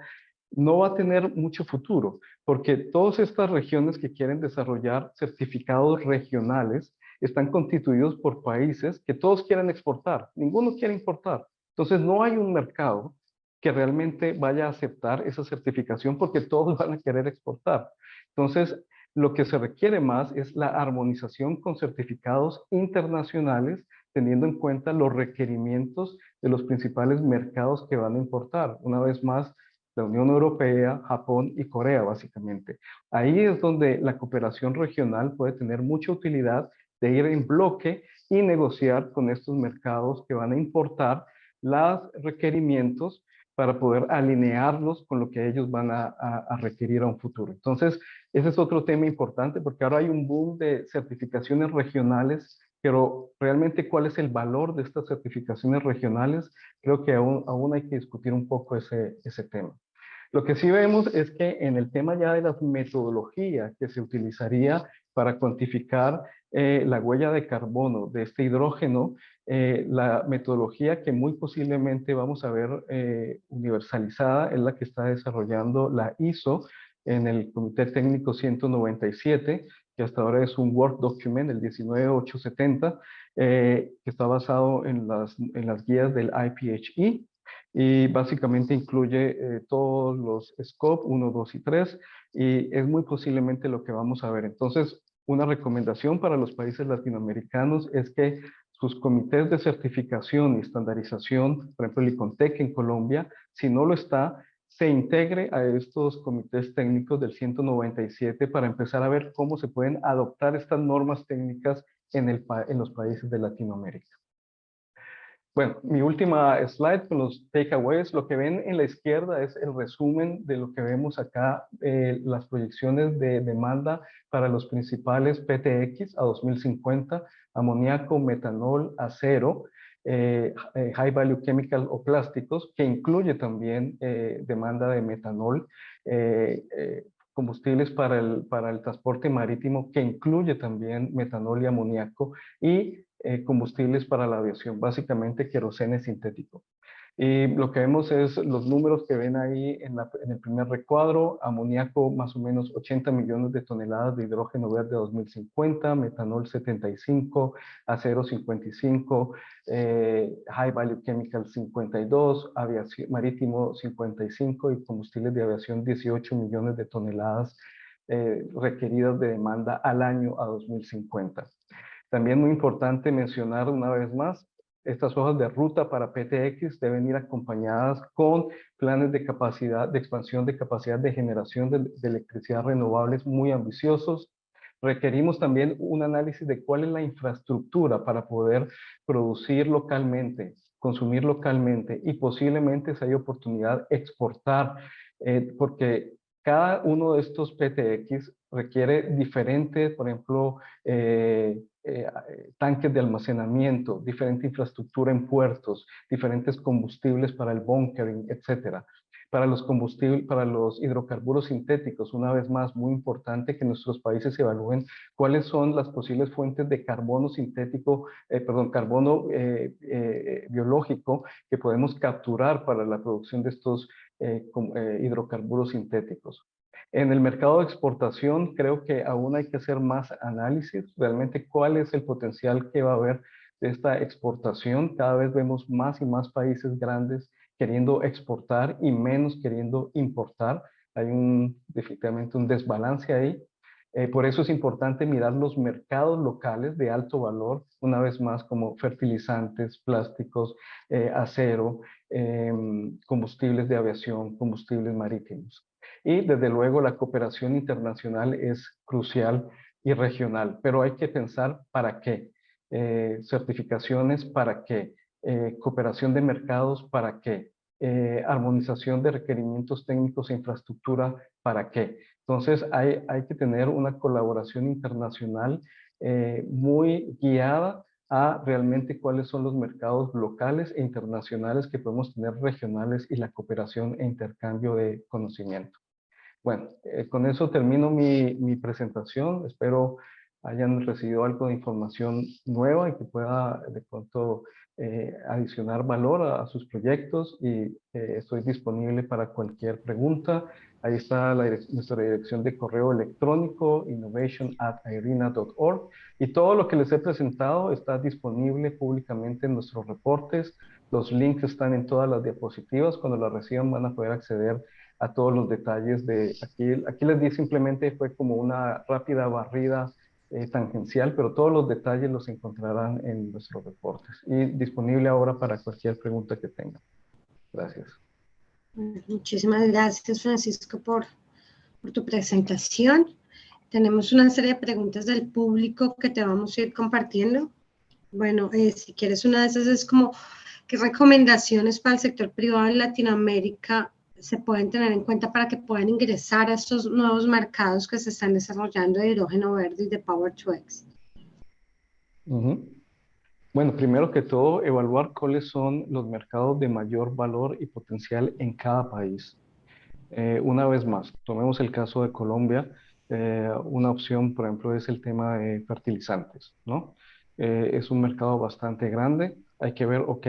no va a tener mucho futuro, porque todas estas regiones que quieren desarrollar certificados regionales están constituidos por países que todos quieren exportar, ninguno quiere importar. Entonces no hay un mercado que realmente vaya a aceptar esa certificación porque todos van a querer exportar. Entonces, lo que se requiere más es la armonización con certificados internacionales, teniendo en cuenta los requerimientos de los principales mercados que van a importar. Una vez más, la Unión Europea, Japón y Corea, básicamente. Ahí es donde la cooperación regional puede tener mucha utilidad de ir en bloque y negociar con estos mercados que van a importar los requerimientos para poder alinearlos con lo que ellos van a requerir a un futuro. Entonces, ese es otro tema importante porque ahora hay un boom de certificaciones regionales, pero realmente cuál es el valor de estas certificaciones regionales, creo que aún hay que discutir un poco ese tema. Lo que sí vemos es que en el tema ya de la metodología que se utilizaría para cuantificar la huella de carbono de este hidrógeno, la metodología que muy posiblemente vamos a ver universalizada es la que está desarrollando la ISO en el Comité Técnico 197, que hasta ahora es un Word document, el 19870, que está basado en las guías del IPHE, y básicamente incluye todos los scope 1, 2 y 3, y es muy posiblemente lo que vamos a ver. Entonces, una recomendación para los países latinoamericanos es que sus comités de certificación y estandarización, por ejemplo el ICONTEC en Colombia, si no lo está, se integre a estos comités técnicos del 197 para empezar a ver cómo se pueden adoptar estas normas técnicas en los países de Latinoamérica. Bueno, mi última slide con los takeaways. Lo que ven en la izquierda es el resumen de lo que vemos acá, las proyecciones de demanda para los principales PTX a 2050, amoníaco, metanol, acero, high value chemical o plásticos, que incluye también demanda de metanol, combustibles para el transporte marítimo, que incluye también metanol y amoníaco, y combustibles para la aviación, básicamente querosene sintético. Y lo que vemos es los números que ven ahí en el primer recuadro: amoníaco más o menos 80 millones de toneladas de hidrógeno verde a 2050, metanol 75, acero 55, high value chemical 52, aviación marítimo 55 y combustibles de aviación 18 millones de toneladas requeridas de demanda al año a 2050. También muy importante mencionar una vez más, estas hojas de ruta para PTX deben ir acompañadas con planes de capacidad, de expansión de capacidad de generación de electricidad renovables muy ambiciosos. Requerimos también un análisis de cuál es la infraestructura para poder producir localmente, consumir localmente y posiblemente, si hay oportunidad, exportar, porque cada uno de estos PTX requiere diferentes, por ejemplo, tanques de almacenamiento, diferente infraestructura en puertos, diferentes combustibles para el bunkering, etcétera. Para los combustibles, para los hidrocarburos sintéticos, una vez más, muy importante que nuestros países evalúen cuáles son las posibles fuentes de carbono sintético, carbono biológico que podemos capturar para la producción de estos hidrocarburos sintéticos. En el mercado de exportación creo que aún hay que hacer más análisis, realmente cuál es el potencial que va a haber de esta exportación. Cada vez vemos más y más países grandes queriendo exportar y menos queriendo importar. Hay definitivamente un desbalance ahí. Por eso es importante mirar los mercados locales de alto valor, una vez más, como fertilizantes, plásticos, acero, combustibles de aviación, combustibles marítimos. Y desde luego la cooperación internacional es crucial y regional, pero hay que pensar para qué. Certificaciones, ¿para qué? Cooperación de mercados, ¿para qué? Armonización de requerimientos técnicos e infraestructura, ¿para qué? Entonces hay que tener una colaboración internacional muy guiada a realmente cuáles son los mercados locales e internacionales que podemos tener regionales y la cooperación e intercambio de conocimiento. Bueno, con eso termino mi presentación. Espero hayan recibido algo de información nueva y que pueda de pronto adicionar valor a sus proyectos y estoy disponible para cualquier pregunta. Ahí está nuestra dirección de correo electrónico innovation@irina.org y todo lo que les he presentado está disponible públicamente en nuestros reportes. Los links están en todas las diapositivas. Cuando las reciban van a poder acceder a todos los detalles de aquí. Aquí les di simplemente fue como una rápida barrida tangencial, pero todos los detalles los encontrarán en nuestros reportes y disponible ahora para cualquier pregunta que tengan. Gracias. Muchísimas gracias, Francisco, por tu presentación. Tenemos una serie de preguntas del público que te vamos a ir compartiendo. Bueno, si quieres, una de esas es como, ¿qué recomendaciones para el sector privado en Latinoamérica se pueden tener en cuenta para que puedan ingresar a estos nuevos mercados que se están desarrollando de hidrógeno verde y de Power-to-X? Bueno, primero que todo, evaluar cuáles son los mercados de mayor valor y potencial en cada país. Una vez más, tomemos el caso de Colombia. Una opción, por ejemplo, es el tema de fertilizantes, ¿no? Es un mercado bastante grande. Hay que ver, ok,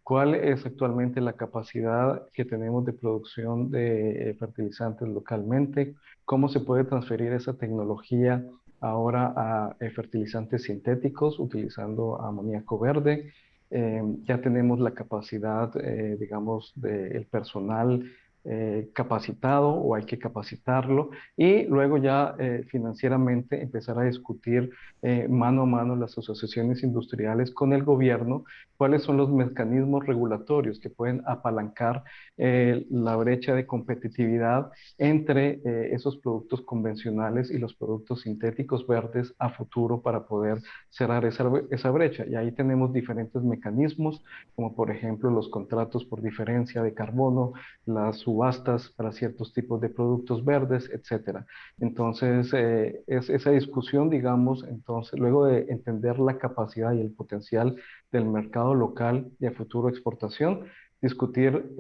cuál es actualmente la capacidad que tenemos de producción de fertilizantes localmente, cómo se puede transferir esa tecnología ahora a fertilizantes sintéticos utilizando amoníaco verde. Ya tenemos la capacidad, digamos, del personal capacitado o hay que capacitarlo y luego ya financieramente empezar a discutir mano a mano las asociaciones industriales con el gobierno cuáles son los mecanismos regulatorios que pueden apalancar la brecha de competitividad entre esos productos convencionales y los productos sintéticos verdes a futuro para poder cerrar esa brecha. Y ahí tenemos diferentes mecanismos, como por ejemplo los contratos por diferencia de carbono, las subastas para ciertos tipos de productos verdes, etcétera. Entonces, es esa discusión, digamos, entonces, luego de entender la capacidad y el potencial del mercado local y a futuro exportación, discutir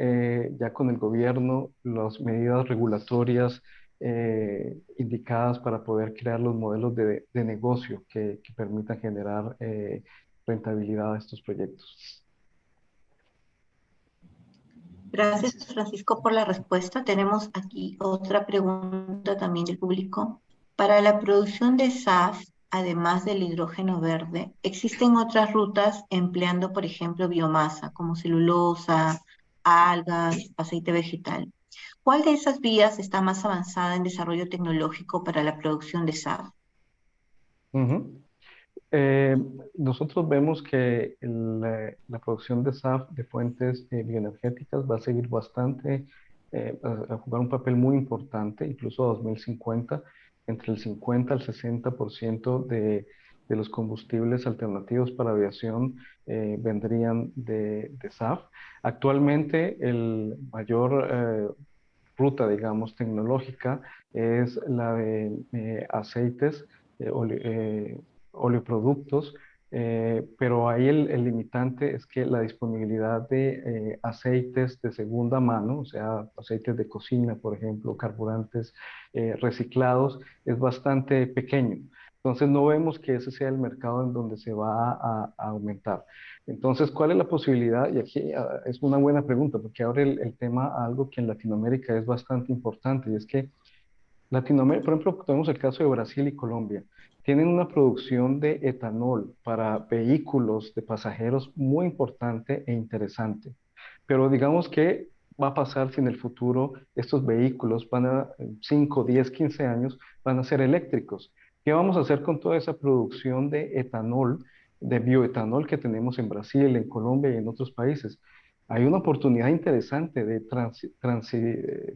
ya con el gobierno las medidas regulatorias indicadas para poder crear los modelos de negocio que permitan generar rentabilidad a estos proyectos. Gracias, Francisco, por la respuesta. Tenemos aquí otra pregunta también del público. Para la producción de SAF, además del hidrógeno verde, ¿existen otras rutas empleando, por ejemplo, biomasa, como celulosa, algas, aceite vegetal? ¿Cuál de esas vías está más avanzada en desarrollo tecnológico para la producción de SAF? Ujú. Eh, Nosotros vemos que la producción de SAF de fuentes bioenergéticas va a seguir bastante, a jugar un papel muy importante, incluso a 2050, entre el 50 al 60% de los combustibles alternativos para aviación vendrían de SAF. Actualmente, el mayor ruta, digamos, tecnológica es la de aceites, oleoproductos, pero ahí el limitante es que la disponibilidad de aceites de segunda mano, o sea, aceites de cocina, por ejemplo, carburantes reciclados, es bastante pequeño. Entonces no vemos que ese sea el mercado en donde se va a aumentar. Entonces, ¿cuál es la posibilidad? Y aquí es una buena pregunta, porque abre el tema a algo que en Latinoamérica es bastante importante, y es que Latinoamérica, por ejemplo, tenemos el caso de Brasil y Colombia, tienen una producción de etanol para vehículos de pasajeros muy importante e interesante. Pero digamos que va a pasar si en el futuro estos vehículos van a, en 5, 10, 15 años, van a ser eléctricos. ¿Qué vamos a hacer con toda esa producción de etanol, de bioetanol que tenemos en Brasil, en Colombia y en otros países? Hay una oportunidad interesante de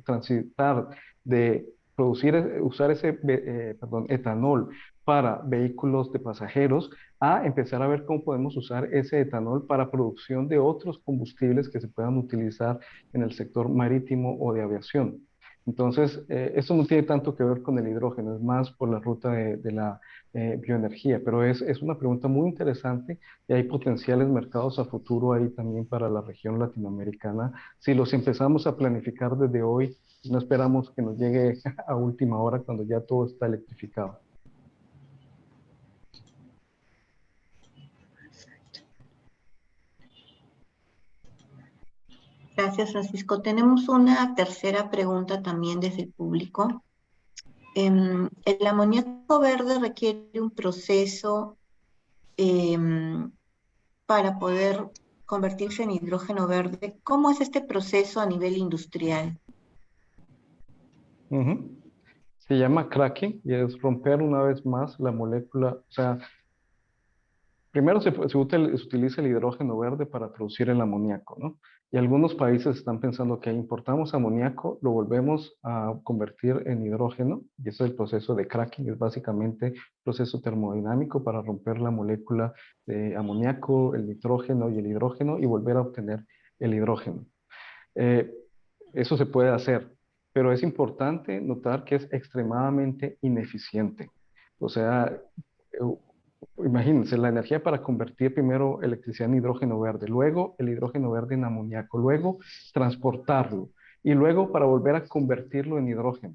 transitar, de producir, usar ese, perdón, etanol para vehículos de pasajeros, a empezar a ver cómo podemos usar ese etanol para producción de otros combustibles que se puedan utilizar en el sector marítimo o de aviación. Entonces, esto no tiene tanto que ver con el hidrógeno, es más por la ruta de la bioenergía, pero es una pregunta muy interesante y hay potenciales mercados a futuro ahí también para la región latinoamericana. Si los empezamos a planificar desde hoy, no esperamos que nos llegue a última hora cuando ya todo está electrificado. Gracias, Francisco. Tenemos una tercera pregunta también desde el público. El amoníaco verde requiere un proceso em, para poder convertirse en hidrógeno verde. ¿Cómo es este proceso a nivel industrial? Ujú. Se llama cracking y es romper una vez más la molécula, o sea, primero se utiliza el hidrógeno verde para producir el amoníaco, ¿no? Y algunos países están pensando que importamos amoníaco, lo volvemos a convertir en hidrógeno, y ese es el proceso de cracking, es básicamente un proceso termodinámico para romper la molécula de amoníaco, el nitrógeno y el hidrógeno y volver a obtener el hidrógeno. Eh, Eso se puede hacer, pero es importante notar que es extremadamente ineficiente. O sea, imagínense, la energía para convertir primero electricidad en hidrógeno verde, luego el hidrógeno verde en amoníaco, luego transportarlo y luego para volver a convertirlo en hidrógeno.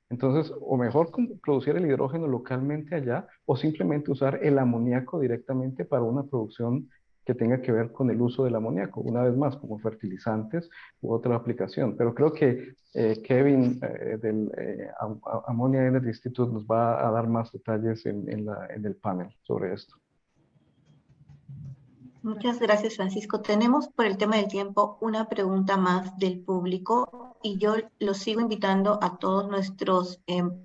Entonces, o mejor producir el hidrógeno localmente allá o simplemente usar el amoníaco directamente para una producción que tenga que ver con el uso del amoníaco, una vez más, como fertilizantes u otra aplicación. Pero creo que Kevin del Ammonia Energy Institute nos va a dar más detalles en el panel sobre esto. Muchas gracias, Francisco. Tenemos por el tema del tiempo una pregunta más del público y yo los sigo invitando a todos nuestros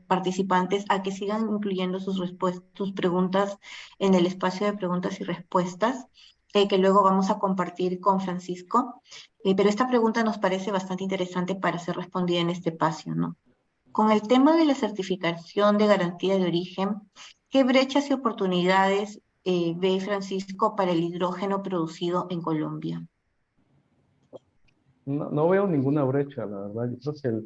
participantes a que sigan incluyendo sus preguntas en el espacio de preguntas y respuestas que luego vamos a compartir con Francisco. Pero esta pregunta nos parece bastante interesante para ser respondida en este espacio, ¿no? Con el tema de la certificación de garantía de origen, ¿qué brechas y oportunidades ve Francisco para el hidrógeno producido en Colombia? No veo ninguna brecha, la verdad. Yo creo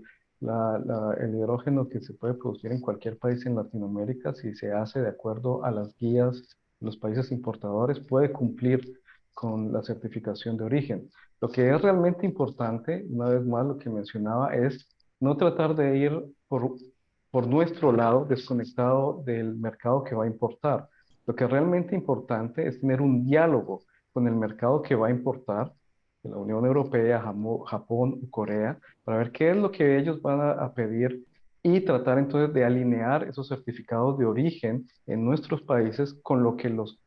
que el hidrógeno que se puede producir en cualquier país en Latinoamérica, si se hace de acuerdo a las guías de los países importadores, puede cumplir con la certificación de origen. Lo que es realmente importante, una vez más, lo que mencionaba, es no tratar de ir por nuestro lado desconectado del mercado que va a importar. Lo que es realmente importante es tener un diálogo con el mercado que va a importar, de la Unión Europea, Japón o Corea, para ver qué es lo que ellos van a pedir y tratar entonces de alinear esos certificados de origen en nuestros países con lo que los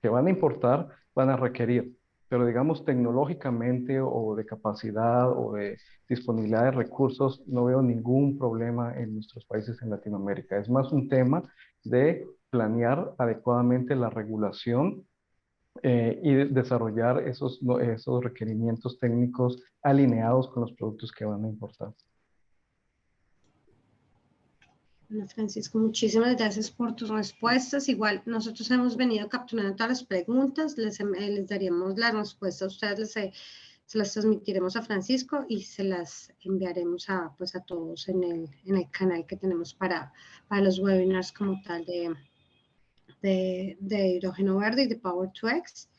que van a importar van a requerir. Pero digamos tecnológicamente o de capacidad o de disponibilidad de recursos, no veo ningún problema en nuestros países en Latinoamérica. Es más un tema de planear adecuadamente la regulación y desarrollar esos requerimientos técnicos alineados con los productos que van a importar. Bueno, Francisco, muchísimas gracias por tus respuestas. Igual, nosotros hemos venido capturando todas las preguntas, les daríamos la respuesta a ustedes, se las transmitiremos a Francisco y se las enviaremos a, pues, a todos en el canal que tenemos para los webinars como tal de hidrógeno verde y de Power2X.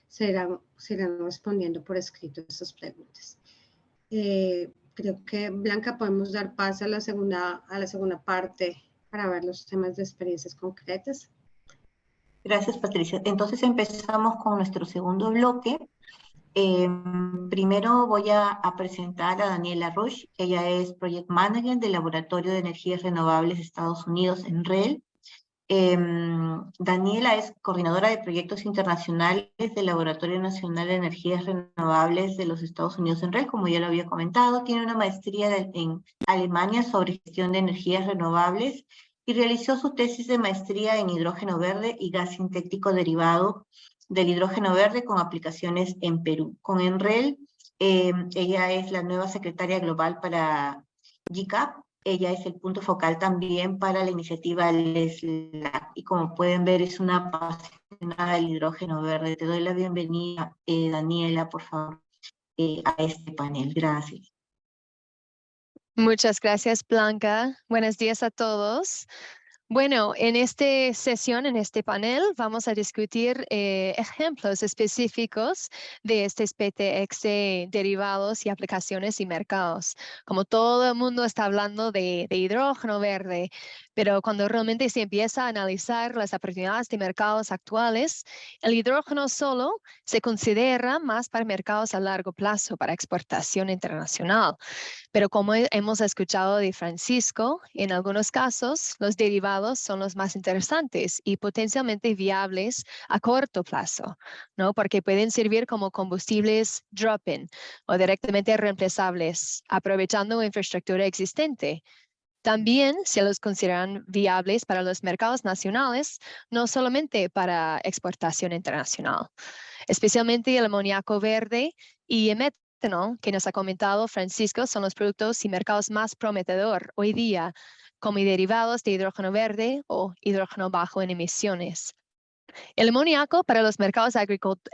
Se irán respondiendo por escrito estas preguntas. Creo que, Blanca, podemos dar paso a la segunda parte para ver los temas de experiencias concretas. Gracias, Patricia. Entonces empezamos con nuestro segundo bloque. Primero voy a presentar a Daniela Rush. Ella es Project Manager del Laboratorio de Energías Renovables de Estados Unidos en REL. Daniela es coordinadora de proyectos internacionales del Laboratorio Nacional de Energías Renovables de los Estados Unidos en REL, como ya lo había comentado. Tiene una maestría en Alemania sobre gestión de energías renovables y realizó su tesis de maestría en hidrógeno verde y gas sintético derivado del hidrógeno verde con aplicaciones en Perú. Con ENREL, ella es la nueva secretaria global para GCAP. Ella es el punto focal también para la iniciativa LESLAC y como pueden ver es una apasionada del hidrógeno verde. Te doy la bienvenida, Daniela, por favor, a este panel. Gracias. Muchas gracias, Blanca. Buenos días a todos. Bueno, en esta sesión, en este panel, vamos a discutir ejemplos específicos de estos PTX derivados y aplicaciones y mercados. Como todo el mundo está hablando de hidrógeno verde, pero cuando realmente se empieza a analizar las oportunidades de mercados actuales, el hidrógeno solo se considera más para mercados a largo plazo, para exportación internacional. Pero como hemos escuchado de Francisco, en algunos casos los derivados son los más interesantes y potencialmente viables a corto plazo, ¿no? Porque pueden servir como combustibles drop-in o directamente reemplazables, aprovechando infraestructura existente. También se los consideran viables para los mercados nacionales, no solamente para exportación internacional. Especialmente el amoníaco verde y el metanol, que nos ha comentado Francisco, son los productos y mercados más prometedor hoy día, como derivados de hidrógeno verde o hidrógeno bajo en emisiones. El amoníaco para los mercados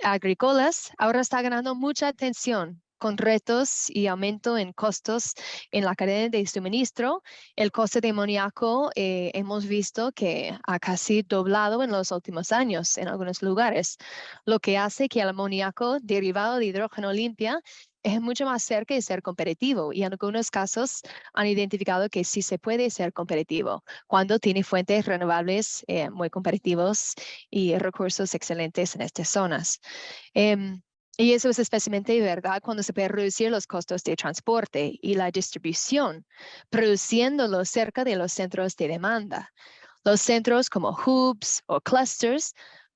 agrícolas ahora está ganando mucha atención con retos y aumento en costos en la cadena de suministro. El coste de amoníaco hemos visto que ha casi doblado en los últimos años en algunos lugares, lo que hace que el amoníaco derivado de hidrógeno limpia es mucho más cerca de ser competitivo y en algunos casos han identificado que sí se puede ser competitivo cuando tiene fuentes renovables muy competitivos y recursos excelentes en estas zonas. Y eso es especialmente verdad cuando se puede reducir los costos de transporte y la distribución, produciéndolo cerca de los centros de demanda. Los centros como hubs o clusters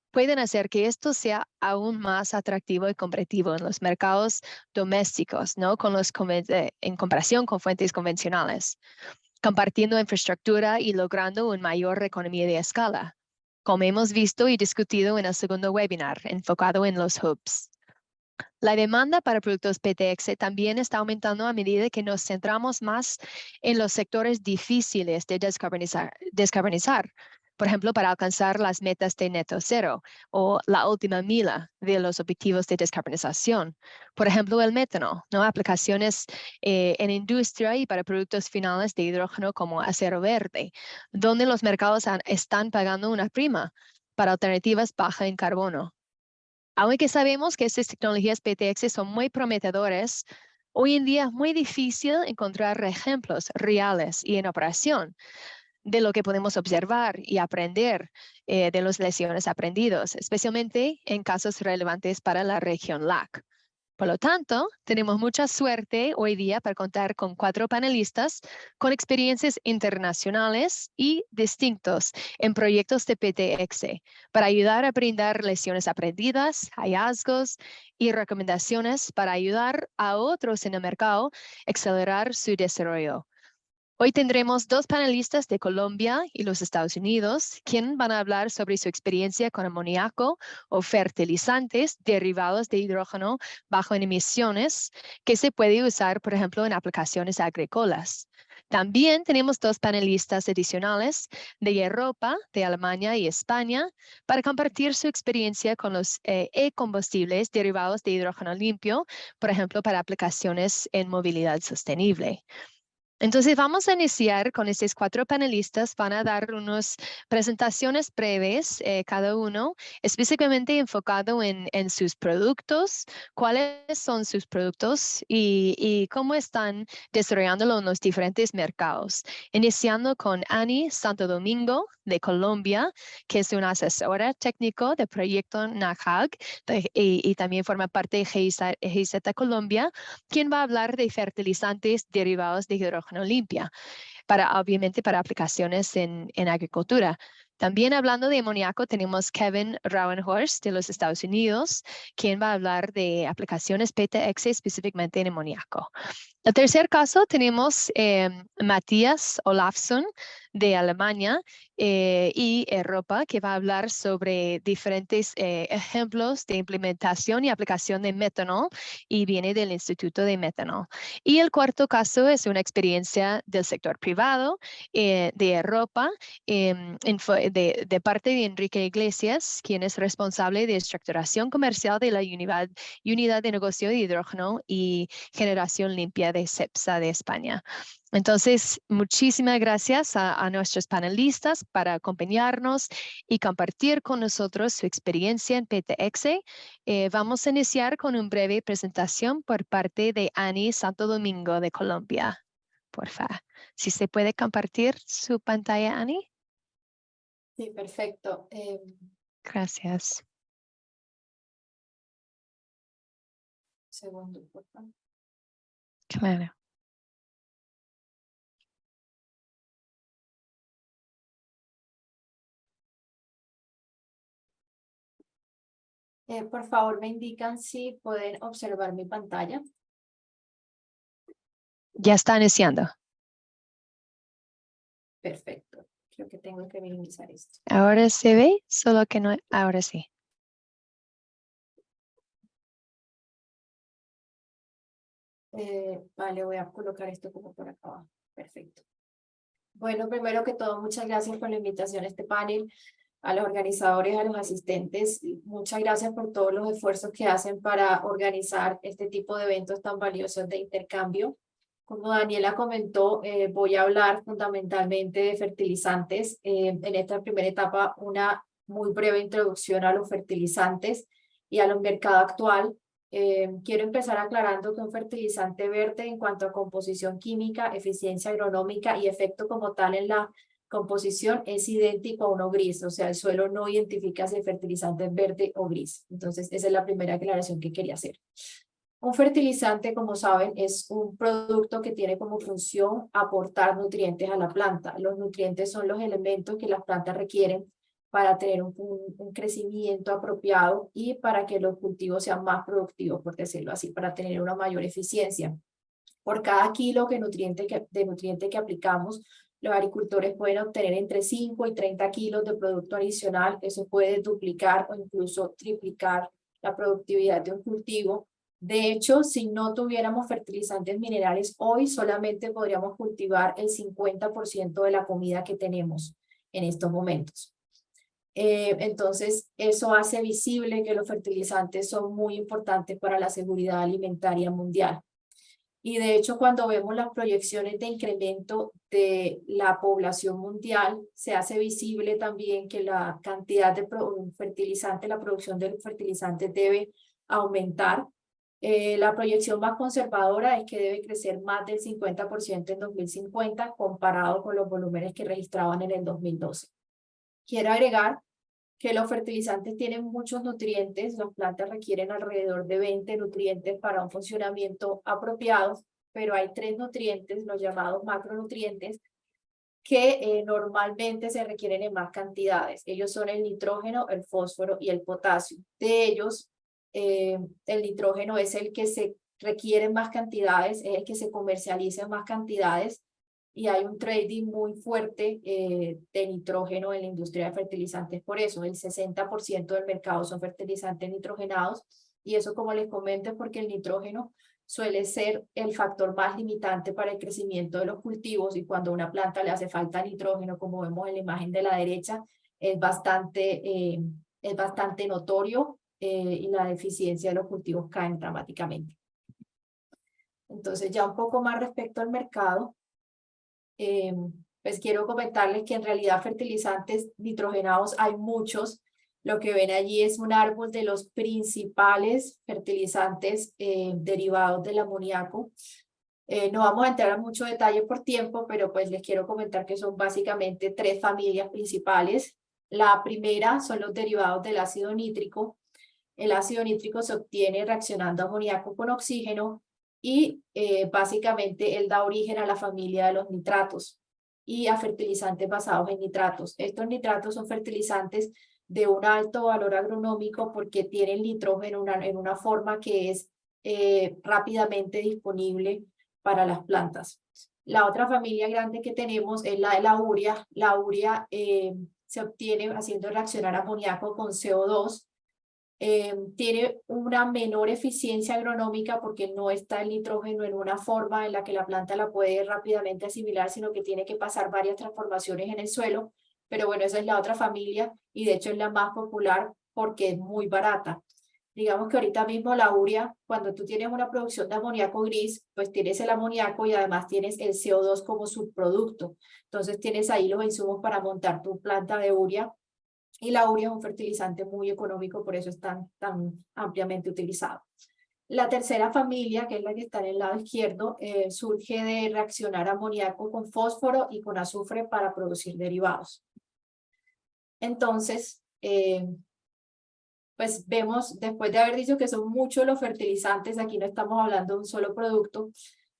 pueden hacer que esto sea aún más atractivo y competitivo en los mercados domésticos, ¿no? En comparación con fuentes convencionales, compartiendo infraestructura y logrando una mayor economía de escala, como hemos visto y discutido en el segundo webinar, enfocado en los hubs. La demanda para productos PTX también está aumentando a medida que nos centramos más en los sectores difíciles de descarbonizar. Por ejemplo, para alcanzar las metas de neto cero o la última milla de los objetivos de descarbonización. Por ejemplo, el metanol, ¿no? Aplicaciones en industria y para productos finales de hidrógeno como acero verde, donde los mercados están pagando una prima para alternativas bajas en carbono. Aunque sabemos que estas tecnologías PTX son muy prometedoras, hoy en día es muy difícil encontrar ejemplos reales y en operación. de lo que podemos observar y aprender de las lecciones aprendidas, especialmente en casos relevantes para la región LAC. Por lo tanto, tenemos mucha suerte hoy día para contar con 4 panelistas con experiencias internacionales y distintos en proyectos de PTX para ayudar a brindar lecciones aprendidas, hallazgos y recomendaciones para ayudar a otros en el mercado a acelerar su desarrollo. Hoy tendremos 2 panelistas de Colombia y los Estados Unidos, quienes van a hablar sobre su experiencia con amoníaco o fertilizantes derivados de hidrógeno bajo en emisiones que se puede usar, por ejemplo, en aplicaciones agrícolas. También tenemos 2 panelistas adicionales de Europa, de Alemania y España para compartir su experiencia con los e-combustibles derivados de hidrógeno limpio, por ejemplo, para aplicaciones en movilidad sostenible. Entonces vamos a iniciar con estos 4 panelistas. Van a dar unas presentaciones breves cada uno, específicamente enfocado en sus productos, cuáles son sus productos y cómo están desarrollándolo en los diferentes mercados. Iniciando con Annie Santo Domingo de Colombia, que es una asesora técnico del proyecto NAHAG y también forma parte de GIZ Colombia, quien va a hablar de fertilizantes derivados de hidrógeno limpia, obviamente para aplicaciones en agricultura. También hablando de amoníaco, tenemos Kevin Rauenhorst de los Estados Unidos, quien va a hablar de aplicaciones PTX específicamente en amoníaco. El tercer caso tenemos Matías Olafsson de Alemania y Europa, que va a hablar sobre diferentes ejemplos de implementación y aplicación de metanol y viene del Instituto de Metanol. Y el cuarto caso es una experiencia del sector privado de Europa de parte de Enrique Iglesias, quien es responsable de estructuración comercial de la unidad de negocio de hidrógeno y generación limpia de CEPSA de España. Entonces, muchísimas gracias a nuestros panelistas para acompañarnos y compartir con nosotros su experiencia en PTX. Vamos a iniciar con una breve presentación por parte de Annie Santo Domingo de Colombia. Por favor, si se puede compartir su pantalla, Annie. Sí, perfecto. Gracias. Segundo, por favor. Claro. Por favor, me indican si pueden observar mi pantalla. Ya está iniciando. Perfecto. Creo que tengo que minimizar esto. Ahora se ve, solo que no, ahora sí. Vale, voy a colocar esto como por acá abajo. Perfecto. Bueno, primero que todo, muchas gracias por la invitación a este panel, a los organizadores, a los asistentes. Muchas gracias por todos los esfuerzos que hacen para organizar este tipo de eventos tan valiosos de intercambio. Como Daniela comentó, voy a hablar fundamentalmente de fertilizantes. En esta primera etapa, una muy breve introducción a los fertilizantes y a los mercados actual. Quiero empezar aclarando que un fertilizante verde en cuanto a composición química, eficiencia agronómica y efecto como tal en la composición es idéntico a uno gris, o sea, el suelo no identifica si el fertilizante es verde o gris. Entonces, esa es la primera aclaración que quería hacer. Un fertilizante, como saben, es un producto que tiene como función aportar nutrientes a la planta. Los nutrientes son los elementos que las plantas requieren para tener un crecimiento apropiado y para que los cultivos sean más productivos, por decirlo así, para tener una mayor eficiencia. Por cada kilo de nutriente que aplicamos, los agricultores pueden obtener entre 5 y 30 kilos de producto adicional. Eso puede duplicar o incluso triplicar la productividad de un cultivo. De hecho, si no tuviéramos fertilizantes minerales, hoy solamente podríamos cultivar el 50% de la comida que tenemos en estos momentos. Entonces, eso hace visible que los fertilizantes son muy importantes para la seguridad alimentaria mundial. Y de hecho, cuando vemos las proyecciones de incremento de la población mundial, se hace visible también que la cantidad de fertilizantes, la producción de fertilizantes debe aumentar. La proyección más conservadora es que debe crecer más del 50% en 2050 comparado con los volúmenes que registraban en el 2012. Quiero agregar que los fertilizantes tienen muchos nutrientes, las plantas requieren alrededor de 20 nutrientes para un funcionamiento apropiado, pero hay 3 nutrientes, los llamados macronutrientes, que normalmente se requieren en más cantidades. Ellos son el nitrógeno, el fósforo y el potasio. De ellos, el nitrógeno es el que se requiere en más cantidades, es el que se comercializa en más cantidades, y hay un trading muy fuerte de nitrógeno en la industria de fertilizantes. Por eso, el 60% del mercado son fertilizantes nitrogenados, y eso, como les comento, es porque el nitrógeno suele ser el factor más limitante para el crecimiento de los cultivos, y cuando a una planta le hace falta nitrógeno, como vemos en la imagen de la derecha, es bastante notorio, y la deficiencia de los cultivos caen dramáticamente. Entonces, ya un poco más respecto al mercado, pues quiero comentarles que en realidad fertilizantes nitrogenados hay muchos. Lo que ven allí es un árbol de los principales fertilizantes derivados del amoníaco. No vamos a entrar en mucho detalle por tiempo, pero pues les quiero comentar que son básicamente 3 familias principales. La primera son los derivados del ácido nítrico. El ácido nítrico se obtiene reaccionando amoníaco con oxígeno, y básicamente él da origen a la familia de los nitratos y a fertilizantes basados en nitratos. Estos nitratos son fertilizantes de un alto valor agronómico porque tienen nitrógeno en una forma que es rápidamente disponible para las plantas. La otra familia grande que tenemos es la de la urea. La urea se obtiene haciendo reaccionar amoníaco con CO2. Tiene una menor eficiencia agronómica porque no está el nitrógeno en una forma en la que la planta la puede rápidamente asimilar, sino que tiene que pasar varias transformaciones en el suelo. Pero bueno, esa es la otra familia, y de hecho es la más popular porque es muy barata. Digamos que ahorita mismo la urea, cuando tú tienes una producción de amoníaco gris, pues tienes el amoníaco y además tienes el CO2 como subproducto. Entonces tienes ahí los insumos para montar tu planta de urea. Y la urea es un fertilizante muy económico, por eso es tan ampliamente utilizado. La tercera familia, que es la que está en el lado izquierdo, surge de reaccionar amoníaco con fósforo y con azufre para producir derivados. Entonces, pues vemos, después de haber dicho que son muchos los fertilizantes, aquí no estamos hablando de un solo producto,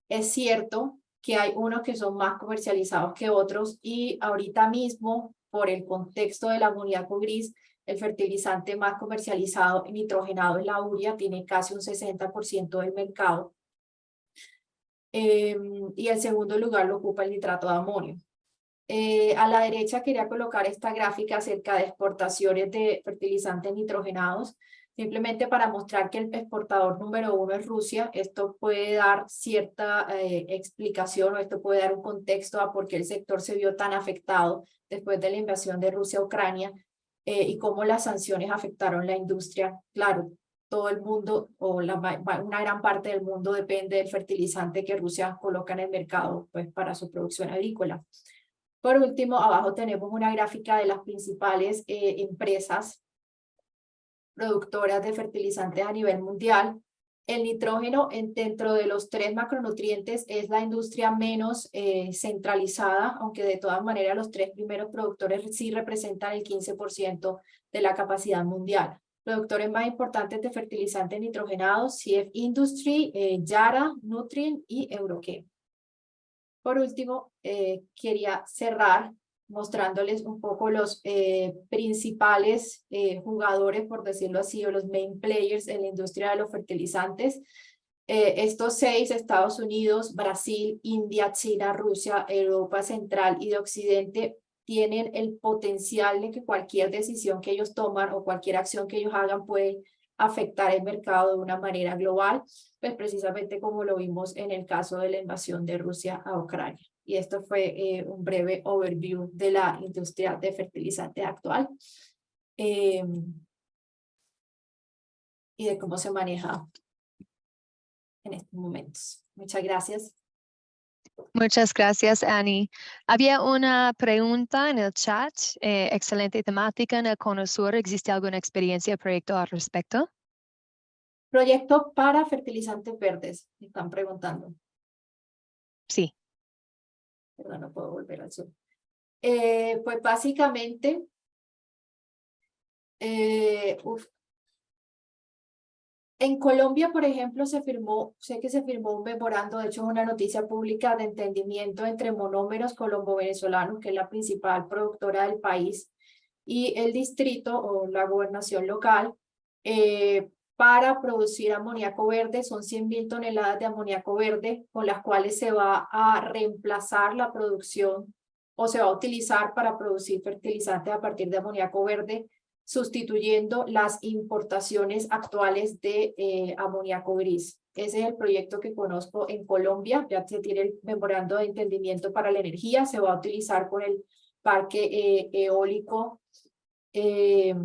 es cierto que hay unos que son más comercializados que otros, y ahorita mismo, por el contexto del amoníaco gris, el fertilizante más comercializado y nitrogenado es la urea, tiene casi un 60% del mercado. Y el segundo lugar lo ocupa el nitrato de amonio. A la derecha quería colocar esta gráfica acerca de exportaciones de fertilizantes nitrogenados, simplemente para mostrar que el exportador número 1 es Rusia. Esto puede dar cierta explicación, o esto puede dar un contexto a por qué el sector se vio tan afectado después de la invasión de Rusia a Ucrania, y cómo las sanciones afectaron la industria. Claro, todo el mundo, o una gran parte del mundo, depende del fertilizante que Rusia coloca en el mercado, pues, para su producción agrícola. Por último, abajo tenemos una gráfica de las principales empresas productoras de fertilizantes a nivel mundial. El nitrógeno, dentro de los 3 macronutrientes, es la industria menos centralizada, aunque de todas maneras los 3 primeros productores sí representan el 15% de la capacidad mundial. Productores más importantes de fertilizantes nitrogenados: CF Industry, Yara, Nutrien y Eurochem. Por último, quería cerrar mostrándoles un poco los principales jugadores, por decirlo así, o los main players en la industria de los fertilizantes. Estos 6, Estados Unidos, Brasil, India, China, Rusia, Europa Central y de Occidente, tienen el potencial de que cualquier decisión que ellos toman o cualquier acción que ellos hagan puede afectar el mercado de una manera global, pues precisamente como lo vimos en el caso de la invasión de Rusia a Ucrania. Y esto fue un breve overview de la industria de fertilizantes actual, y de cómo se maneja en estos momentos. Muchas gracias. Muchas gracias, Annie. Había una pregunta en el chat. Excelente temática en el Cono Sur. ¿Existe alguna experiencia o proyecto al respecto? Proyecto para fertilizantes verdes, me están preguntando. Sí. Perdón, no puedo volver al Zoom. Pues básicamente, en Colombia, por ejemplo, sé que se firmó un memorando, de hecho es una noticia pública de entendimiento entre Monómeros Colombo-Venezolanos, que es la principal productora del país, y el distrito o la gobernación local, para producir amoníaco verde. Son 100.000 toneladas de amoníaco verde con las cuales se va a reemplazar la producción o se va a utilizar para producir fertilizantes a partir de amoníaco verde, sustituyendo las importaciones actuales de amoníaco gris. Ese es el proyecto que conozco en Colombia. Ya se tiene el memorando de entendimiento para la energía. Se va a utilizar con el parque eólico. Eso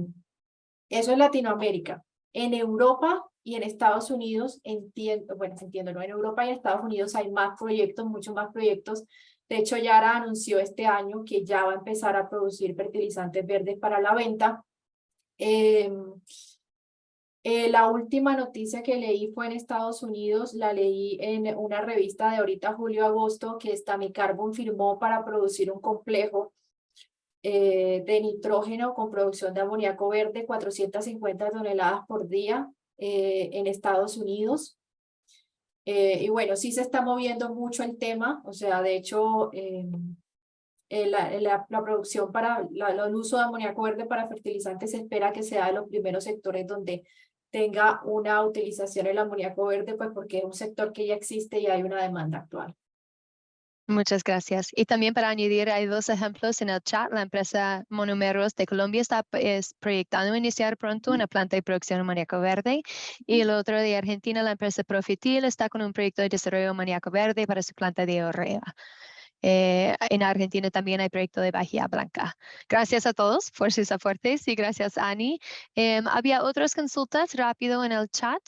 es Latinoamérica. En Europa y en Estados Unidos, entiendo, ¿no? En Europa y en Estados Unidos hay más proyectos, muchos más proyectos. De hecho, Yara anunció este año que ya va a empezar a producir fertilizantes verdes para la venta. La última noticia que leí fue en Estados Unidos, la leí en una revista de ahorita julio-agosto, que Stamicarbon firmó para producir un complejo de nitrógeno con producción de amoníaco verde, 450 toneladas por día en Estados Unidos. Y bueno, sí se está moviendo mucho el tema, o sea, de hecho, la producción para el uso de amoníaco verde para fertilizantes se espera que sea de los primeros sectores donde tenga una utilización el amoníaco verde, pues porque es un sector que ya existe y hay una demanda actual. Muchas gracias. Y también para añadir, hay dos ejemplos en el chat. La empresa Monómeros de Colombia está proyectando iniciar pronto una planta de producción de amoníaco verde. Y el otro de Argentina, la empresa Profitil está con un proyecto de desarrollo de amoníaco verde para su planta de urea. En Argentina también hay proyecto de Bahía Blanca. Gracias a todos por sus aportes y gracias, Ani. Había otras consultas rápido en el chat.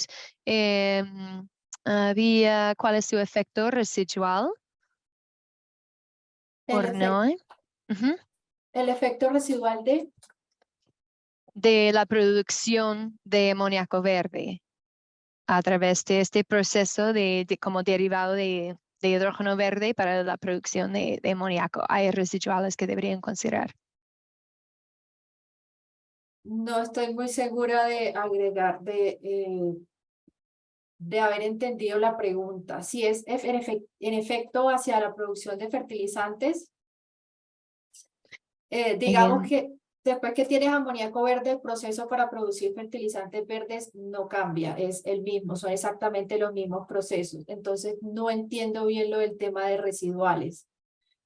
Había cuál es su efecto residual. El efecto residual de la producción de amoníaco verde a través de este proceso como derivado de hidrógeno verde para la producción de amoníaco. Hay residuales que deberían considerar. No estoy muy segura de agregar, de haber entendido la pregunta. Si es en efecto hacia la producción de fertilizantes, digamos que después que tienes amoníaco verde, el proceso para producir fertilizantes verdes no cambia, es el mismo, son exactamente los mismos procesos. Entonces no entiendo bien lo del tema de residuales.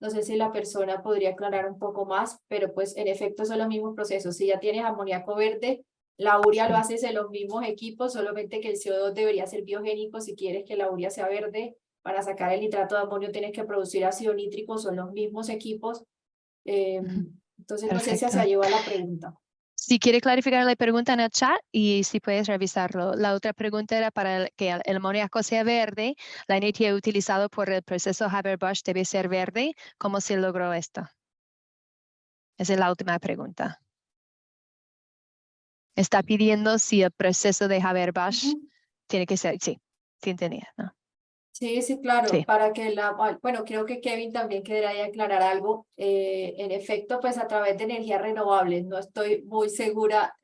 No sé si la persona podría aclarar un poco más, pero pues en efecto son los mismos procesos. Si ya tienes amoníaco verde, la urea lo haces en los mismos equipos, solamente que el CO2 debería ser biogénico si quieres que la urea sea verde. Para sacar el nitrato de amonio tienes que producir ácido nítrico, son los mismos equipos. Entonces no sé si hacia allá va la pregunta. Si quiere clarificar la pregunta en el chat y si puedes revisarlo. La otra pregunta era para que el amoníaco sea verde, la energía utilizada por el proceso Haber-Bosch debe ser verde. ¿Cómo se logró esto? Esa es la última pregunta. Está pidiendo si el proceso de Haber-Bosch tiene que ser, sí entendía, ¿no? Sí, claro, sí. Para que bueno, creo que Kevin también quería aclarar algo. En efecto, pues a través de energías renovables, no estoy muy segura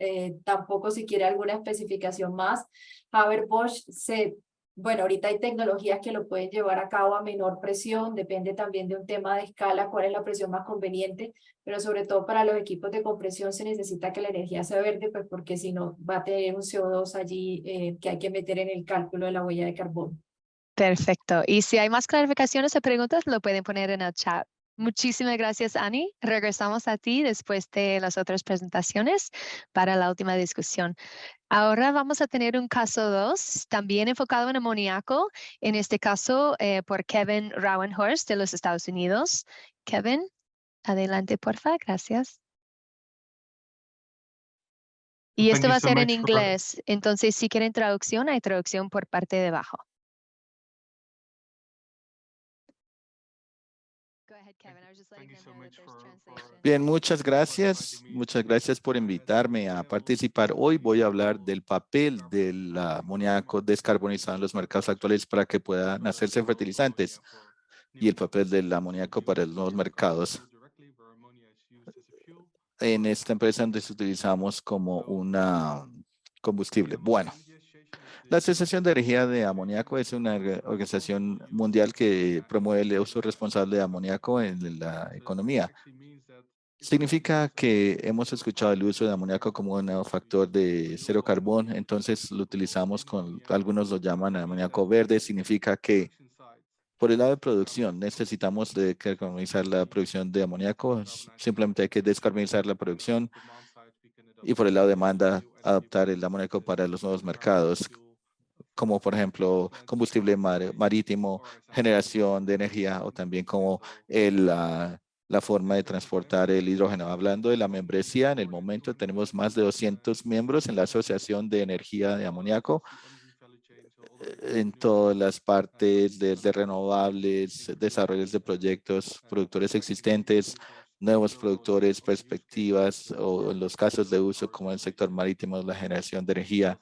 tampoco si quiere alguna especificación más. Haber-Bosch bueno, ahorita hay tecnologías que lo pueden llevar a cabo a menor presión, depende también de un tema de escala, cuál es la presión más conveniente, pero sobre todo para los equipos de compresión se necesita que la energía sea verde, pues porque si no va a tener un CO2 allí que hay que meter en el cálculo de la huella de carbono. Perfecto. Y si hay más clarificaciones o preguntas, lo pueden poner en el chat. Muchísimas gracias, Ani. Regresamos a ti después de las otras presentaciones para la última discusión. Ahora vamos a tener un caso 2, también enfocado en amoníaco, en este caso por Kevin Rauenhorst de los Estados Unidos. Kevin, adelante, porfa. Gracias. Y esto va a ser en inglés, entonces si quieren traducción, hay traducción por parte de abajo. Go ahead, Kevin. I was just letting them know that there's translation. Bien, muchas gracias. Muchas gracias por invitarme a participar. Hoy voy a hablar del papel del amoníaco descarbonizado en los mercados actuales para que puedan hacerse fertilizantes y el papel del amoníaco para los nuevos mercados. En esta empresa donde utilizamos como una combustible. Bueno, la Asociación de Energía de Amoníaco es una organización mundial que promueve el uso responsable de amoníaco en la economía. Significa que hemos escuchado el uso de amoníaco como un factor de cero carbón, entonces lo utilizamos con, algunos lo llaman amoníaco verde, significa que por el lado de producción necesitamos descarbonizar la producción de amoníaco, simplemente hay que descarbonizar la producción y por el lado de demanda adaptar el amoníaco para los nuevos mercados, como por ejemplo combustible marítimo, generación de energía o también como la forma de transportar el hidrógeno. Hablando de la membresía, en el momento tenemos más de 200 miembros en la Asociación de Energía de Amoníaco en todas las partes desde renovables, desarrollos de proyectos, productores existentes, nuevos productores, perspectivas o en los casos de uso como el sector marítimo, la generación de energía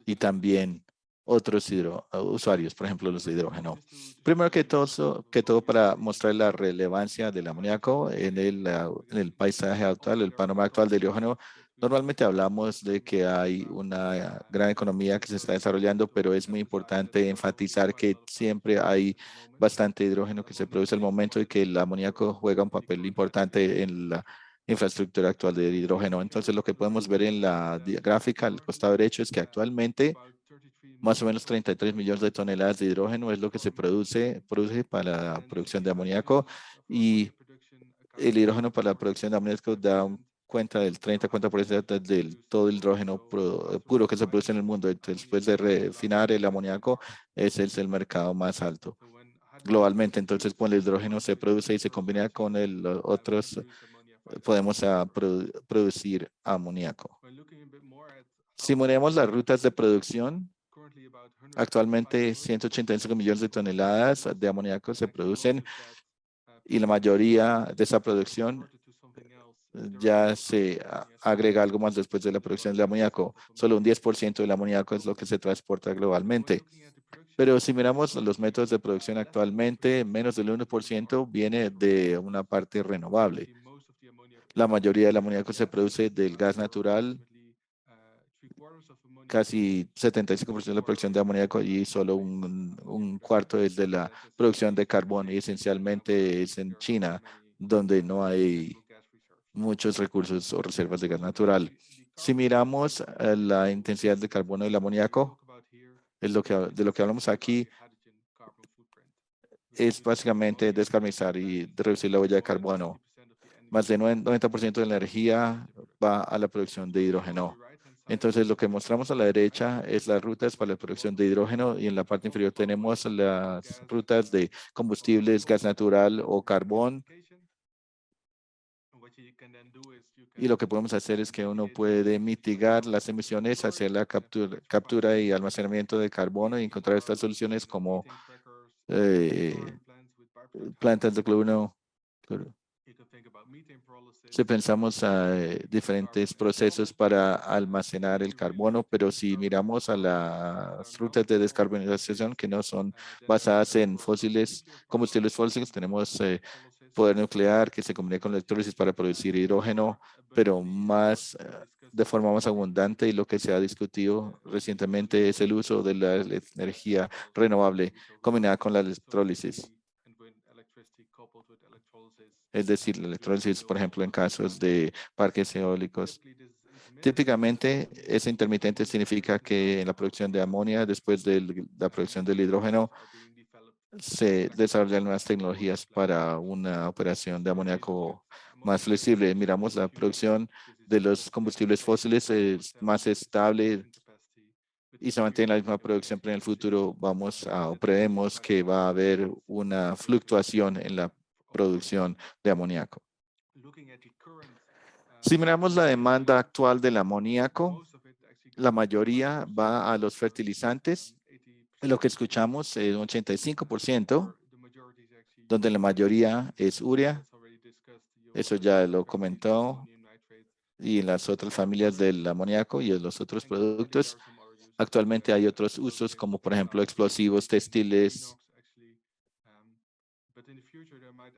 y también otros usuarios, por ejemplo, los de hidrógeno. Primero que todo para mostrar la relevancia del amoníaco en el paisaje actual, el panorama actual del hidrógeno. Normalmente hablamos de que hay una gran economía que se está desarrollando, pero es muy importante enfatizar que siempre hay bastante hidrógeno que se produce al momento y que el amoníaco juega un papel importante en la infraestructura actual del hidrógeno. Entonces, lo que podemos ver en la gráfica al costado derecho es que actualmente más o menos 33 millones de toneladas de hidrógeno es lo que se produce para la producción de amoníaco y el hidrógeno para la producción de amoníaco da cuenta del 30-40% del todo el hidrógeno puro que se produce en el mundo. Entonces, después de refinar el amoníaco, ese es el mercado más alto globalmente. Entonces, cuando el hidrógeno se produce y se combina con otros, podemos producir amoníaco. Si miramos las rutas de producción, actualmente 185 millones de toneladas de amoníaco se producen y la mayoría de esa producción ya se agrega algo más después de la producción del amoníaco. Solo un 10% del amoníaco es lo que se transporta globalmente. Pero si miramos los métodos de producción actualmente, menos del 1% viene de una parte renovable. La mayoría del amoníaco se produce del gas natural, casi 75% de la producción de amoníaco y solo un cuarto es de la producción de carbón y esencialmente es en China, donde no hay muchos recursos o reservas de gas natural. Si miramos la intensidad de carbono del amoníaco, de lo que hablamos aquí es básicamente descarbonizar y reducir la huella de carbono. Más de 90% de la energía va a la producción de hidrógeno. Entonces, lo que mostramos a la derecha es las rutas para la producción de hidrógeno y en la parte inferior tenemos las rutas de combustibles, gas natural o carbón. Y lo que podemos hacer es que uno puede mitigar las emisiones, hacer la captura y almacenamiento de carbono y encontrar estas soluciones como plantas de cloruro. Si pensamos a diferentes procesos para almacenar el carbono, pero si miramos a las rutas de descarbonización que no son basadas en combustibles fósiles, tenemos poder nuclear que se combina con electrólisis para producir hidrógeno, pero de forma más abundante, y lo que se ha discutido recientemente es el uso de la energía renovable combinada con la electrólisis. Es decir, la electrólisis, por ejemplo, en casos de parques eólicos. Típicamente, ese intermitente significa que en la producción de amonio, después de la producción del hidrógeno, se desarrollan nuevas tecnologías para una operación de amoníaco más flexible. Miramos la producción de los combustibles fósiles, es más estable y se mantiene la misma producción, pero en el futuro prevemos que va a haber una fluctuación en la producción de amoníaco. Si miramos la demanda actual del amoníaco, la mayoría va a los fertilizantes. Lo que escuchamos es un 85%. donde la mayoría es urea. Eso ya lo comentó. Y en las otras familias del amoníaco y en los otros productos. Actualmente hay otros usos como por ejemplo explosivos, textiles.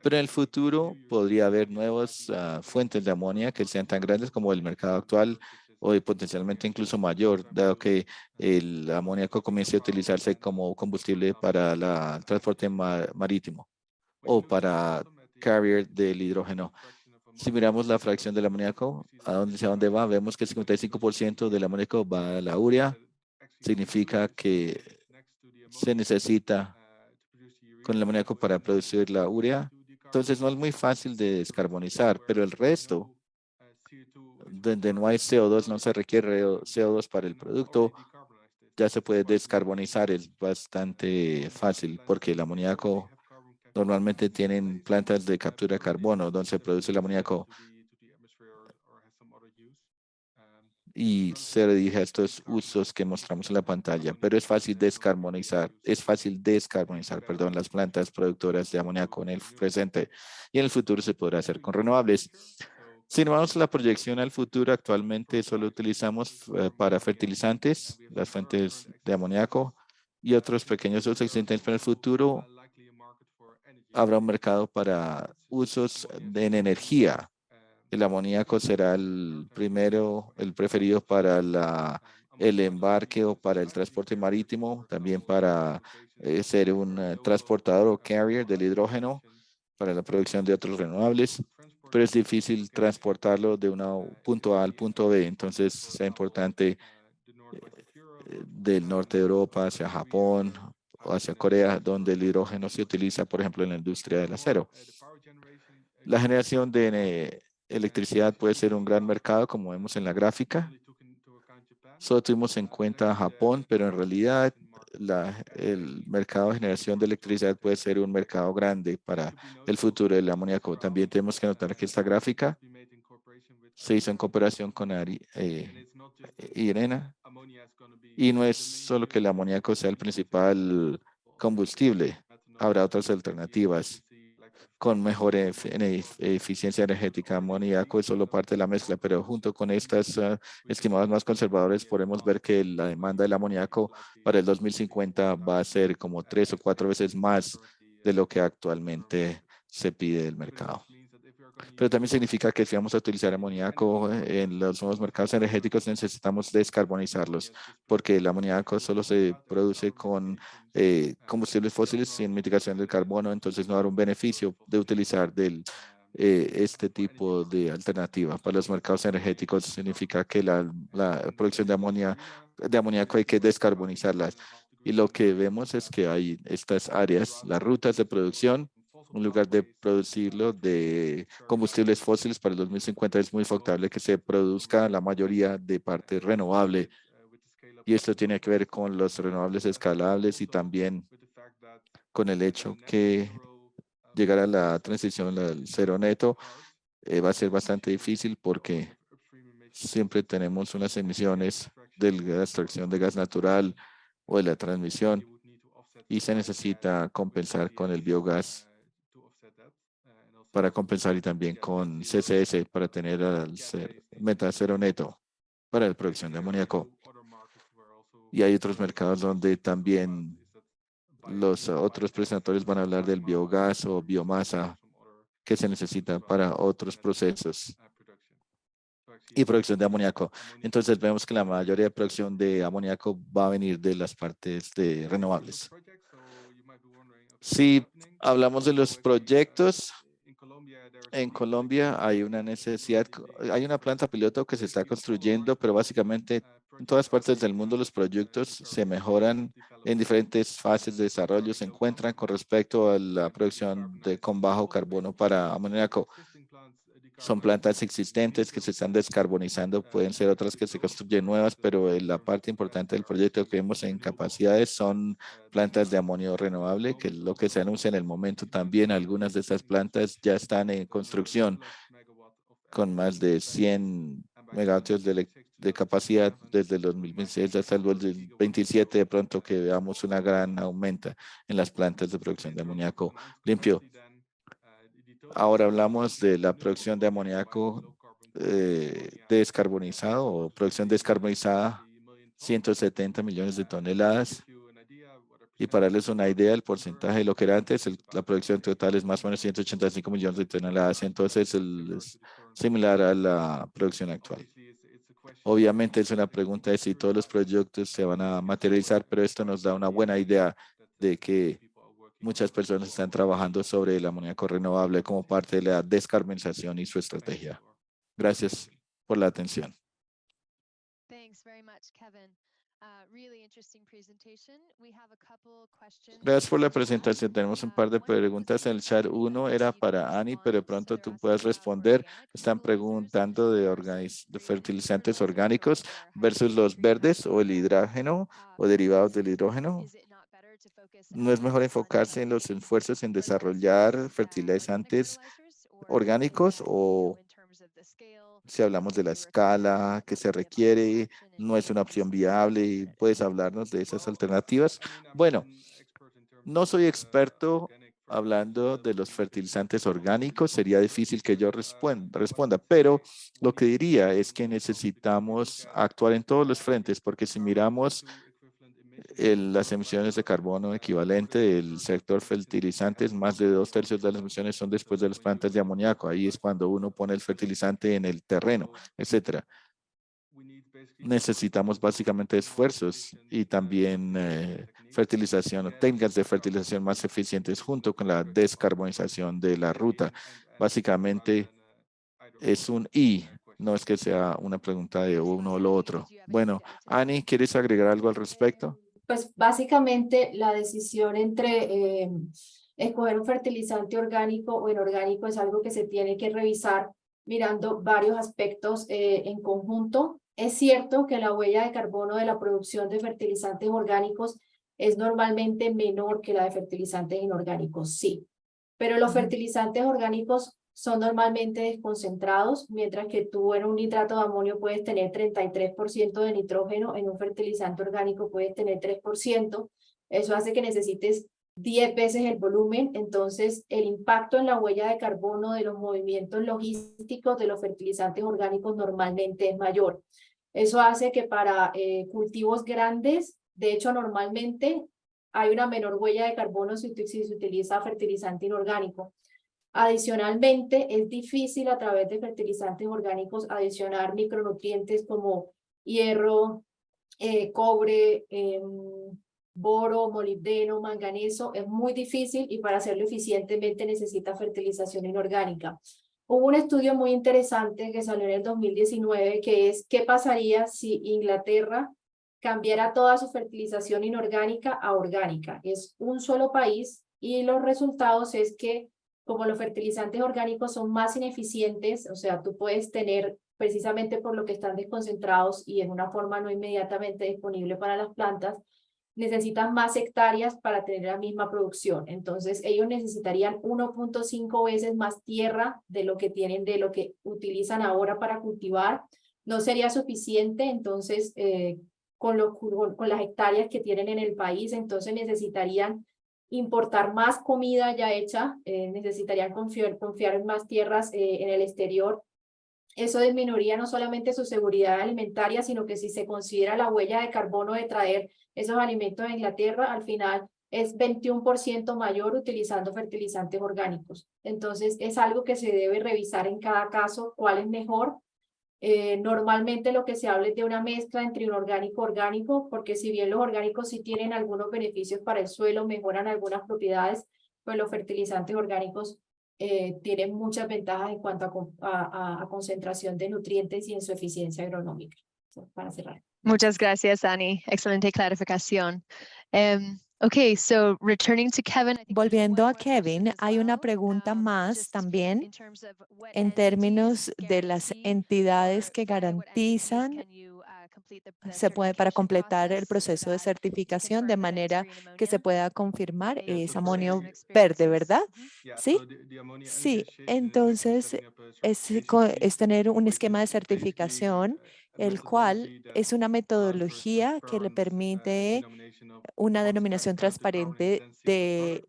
Pero en el futuro podría haber nuevas fuentes de amonía que sean tan grandes como el mercado actual o potencialmente incluso mayor, dado que el amoníaco comience a utilizarse como combustible para el transporte marítimo o para carrier del hidrógeno. Si miramos la fracción del amoníaco, hacia dónde va, vemos que el 55% del amoníaco va a la urea. Significa que se necesita con el amoníaco para producir la urea. Entonces no es muy fácil de descarbonizar, pero el resto, donde no hay CO2, no se requiere CO2 para el producto, ya se puede descarbonizar. Es bastante fácil porque el amoníaco normalmente tienen plantas de captura de carbono donde se produce el amoníaco y se dirige a estos usos que mostramos en la pantalla, pero es fácil descarbonizar, perdón, las plantas productoras de amoníaco en el presente y en el futuro se podrá hacer con renovables. Si nos vamos a la proyección al futuro, actualmente solo utilizamos para fertilizantes, las fuentes de amoníaco y otros pequeños usos existentes para el futuro. Habrá un mercado para usos en energía. El amoníaco será el primero, el preferido para el embarque o para el transporte marítimo, también para ser un transportador o carrier del hidrógeno para la producción de otros renovables, pero es difícil transportarlo de un punto A al punto B, entonces es importante del norte de Europa hacia Japón o hacia Corea, donde el hidrógeno se utiliza, por ejemplo, en la industria del acero. La generación de electricidad puede ser un gran mercado, como vemos en la gráfica. Solo tuvimos en cuenta Japón, pero en realidad el mercado de generación de electricidad puede ser un mercado grande para el futuro del amoníaco. También tenemos que notar que esta gráfica se hizo en cooperación con IRENA y no es solo que el amoníaco sea el principal combustible. Habrá otras alternativas con mejor eficiencia energética. Amoníaco es solo parte de la mezcla, pero junto con estas estimados más conservadores podemos ver que la demanda del amoníaco para el 2050 va a ser como 3 o 4 veces más de lo que actualmente se pide del mercado. Pero también significa que si vamos a utilizar amoníaco en los nuevos mercados energéticos necesitamos descarbonizarlos, porque el amoníaco solo se produce con combustibles fósiles sin mitigación del carbono, entonces no habrá un beneficio de utilizar este tipo de alternativa. Para los mercados energéticos significa que la producción de amoníaco hay que descarbonizarlas. Y lo que vemos es que hay estas áreas, las rutas de producción, en lugar de producirlo de combustibles fósiles para el 2050, es muy factible que se produzca la mayoría de parte renovable. Y esto tiene que ver con los renovables escalables y también con el hecho que llegar a la transición al cero neto va a ser bastante difícil porque siempre tenemos unas emisiones de la extracción de gas natural o de la transmisión y se necesita compensar con el biogás para compensar y también con CCS para tener meta cero neto para la producción de amoníaco. Y hay otros mercados donde también los otros presentadores van a hablar del biogás o biomasa que se necesita para otros procesos y producción de amoníaco. Entonces vemos que la mayoría de producción de amoníaco va a venir de las partes de renovables. Si hablamos de los proyectos, en Colombia hay una necesidad, hay una planta piloto que se está construyendo, pero básicamente en todas partes del mundo los proyectos se mejoran en diferentes fases de desarrollo, se encuentran con respecto a la producción con bajo carbono para amoníaco. Son plantas existentes que se están descarbonizando, pueden ser otras que se construyen nuevas, pero la parte importante del proyecto que vemos en capacidades son plantas de amonio renovable, que es lo que se anuncia en el momento también. Algunas de estas plantas ya están en construcción con más de 100 megavatios de de capacidad desde el 2026 hasta el 2027, de pronto que veamos una gran aumento en las plantas de producción de amoníaco limpio. Ahora hablamos de la producción de amoníaco descarbonizado o producción descarbonizada, 170 millones de toneladas. Y para darles una idea, el porcentaje de lo que era antes, la producción total es más o menos 185 millones de toneladas. Entonces, es similar a la producción actual. Obviamente es una pregunta de si todos los proyectos se van a materializar, pero esto nos da una buena idea de que muchas personas están trabajando sobre el amoníaco renovable como parte de la descarbonización y su estrategia. Gracias por la atención. Gracias por la presentación. Tenemos un par de preguntas en el chat. Uno era para Annie, pero de pronto tú puedes responder. Están preguntando de fertilizantes orgánicos versus los verdes o el hidrógeno o derivados del hidrógeno. ¿No es mejor enfocarse en los esfuerzos en desarrollar fertilizantes orgánicos o si hablamos de la escala que se requiere, no es una opción viable y puedes hablarnos de esas alternativas? Bueno, no soy experto hablando de los fertilizantes orgánicos, sería difícil que yo responda, pero lo que diría es que necesitamos actuar en todos los frentes, porque si miramos las emisiones de carbono equivalente del sector fertilizantes, más de 2/3 de las emisiones son después de las plantas de amoníaco. Ahí es cuando uno pone el fertilizante en el terreno, etcétera. Necesitamos básicamente esfuerzos y también fertilización o técnicas de fertilización más eficientes junto con la descarbonización de la ruta. Básicamente es un y, no es que sea una pregunta de uno o lo otro. Bueno, Annie, ¿quieres agregar algo al respecto? Pues básicamente la decisión entre escoger un fertilizante orgánico o inorgánico es algo que se tiene que revisar mirando varios aspectos en conjunto. Es cierto que la huella de carbono de la producción de fertilizantes orgánicos es normalmente menor que la de fertilizantes inorgánicos, sí. Pero los fertilizantes orgánicos son normalmente desconcentrados, mientras que tú en un nitrato de amonio puedes tener 33% de nitrógeno, en un fertilizante orgánico puedes tener 3%. Eso hace que necesites 10 veces el volumen, entonces el impacto en la huella de carbono de los movimientos logísticos de los fertilizantes orgánicos normalmente es mayor. Eso hace que para cultivos grandes, de hecho normalmente hay una menor huella de carbono si se utiliza fertilizante inorgánico. Adicionalmente, es difícil a través de fertilizantes orgánicos adicionar micronutrientes como hierro, cobre, boro, molibdeno, manganeso. Es muy difícil y para hacerlo eficientemente necesita fertilización inorgánica. Hubo un estudio muy interesante que salió en el 2019 que es ¿qué pasaría si Inglaterra cambiara toda su fertilización inorgánica a orgánica? Es un solo país y los resultados es que como los fertilizantes orgánicos son más ineficientes, o sea, tú puedes tener precisamente por lo que están desconcentrados y en una forma no inmediatamente disponible para las plantas, necesitan más hectáreas para tener la misma producción. Entonces, ellos necesitarían 1.5 veces más tierra de lo que tienen, de lo que utilizan ahora para cultivar. No sería suficiente, entonces, con las hectáreas que tienen en el país, entonces necesitarían importar más comida ya hecha, necesitarían confiar en más tierras en el exterior. Eso disminuiría no solamente su seguridad alimentaria, sino que si se considera la huella de carbono de traer esos alimentos a Inglaterra, al final es 21% mayor utilizando fertilizantes orgánicos. Entonces, es algo que se debe revisar en cada caso, cuál es mejor. Normalmente lo que se habla es de una mezcla entre inorgánico y orgánico, porque si bien los orgánicos sí tienen algunos beneficios para el suelo, mejoran algunas propiedades, pues los fertilizantes orgánicos tienen muchas ventajas en cuanto a concentración de nutrientes y en su eficiencia agronómica. Para cerrar. Muchas gracias, Annie. Excelente clarificación. Okay, so returning to Kevin. Volviendo a Kevin, hay una pregunta más también en términos de las entidades que garantizan se puede para completar el proceso de certificación de manera que se pueda confirmar es amonio verde, ¿verdad? Sí, sí. Entonces es tener un esquema de certificación el cual es una metodología que le permite una denominación transparente del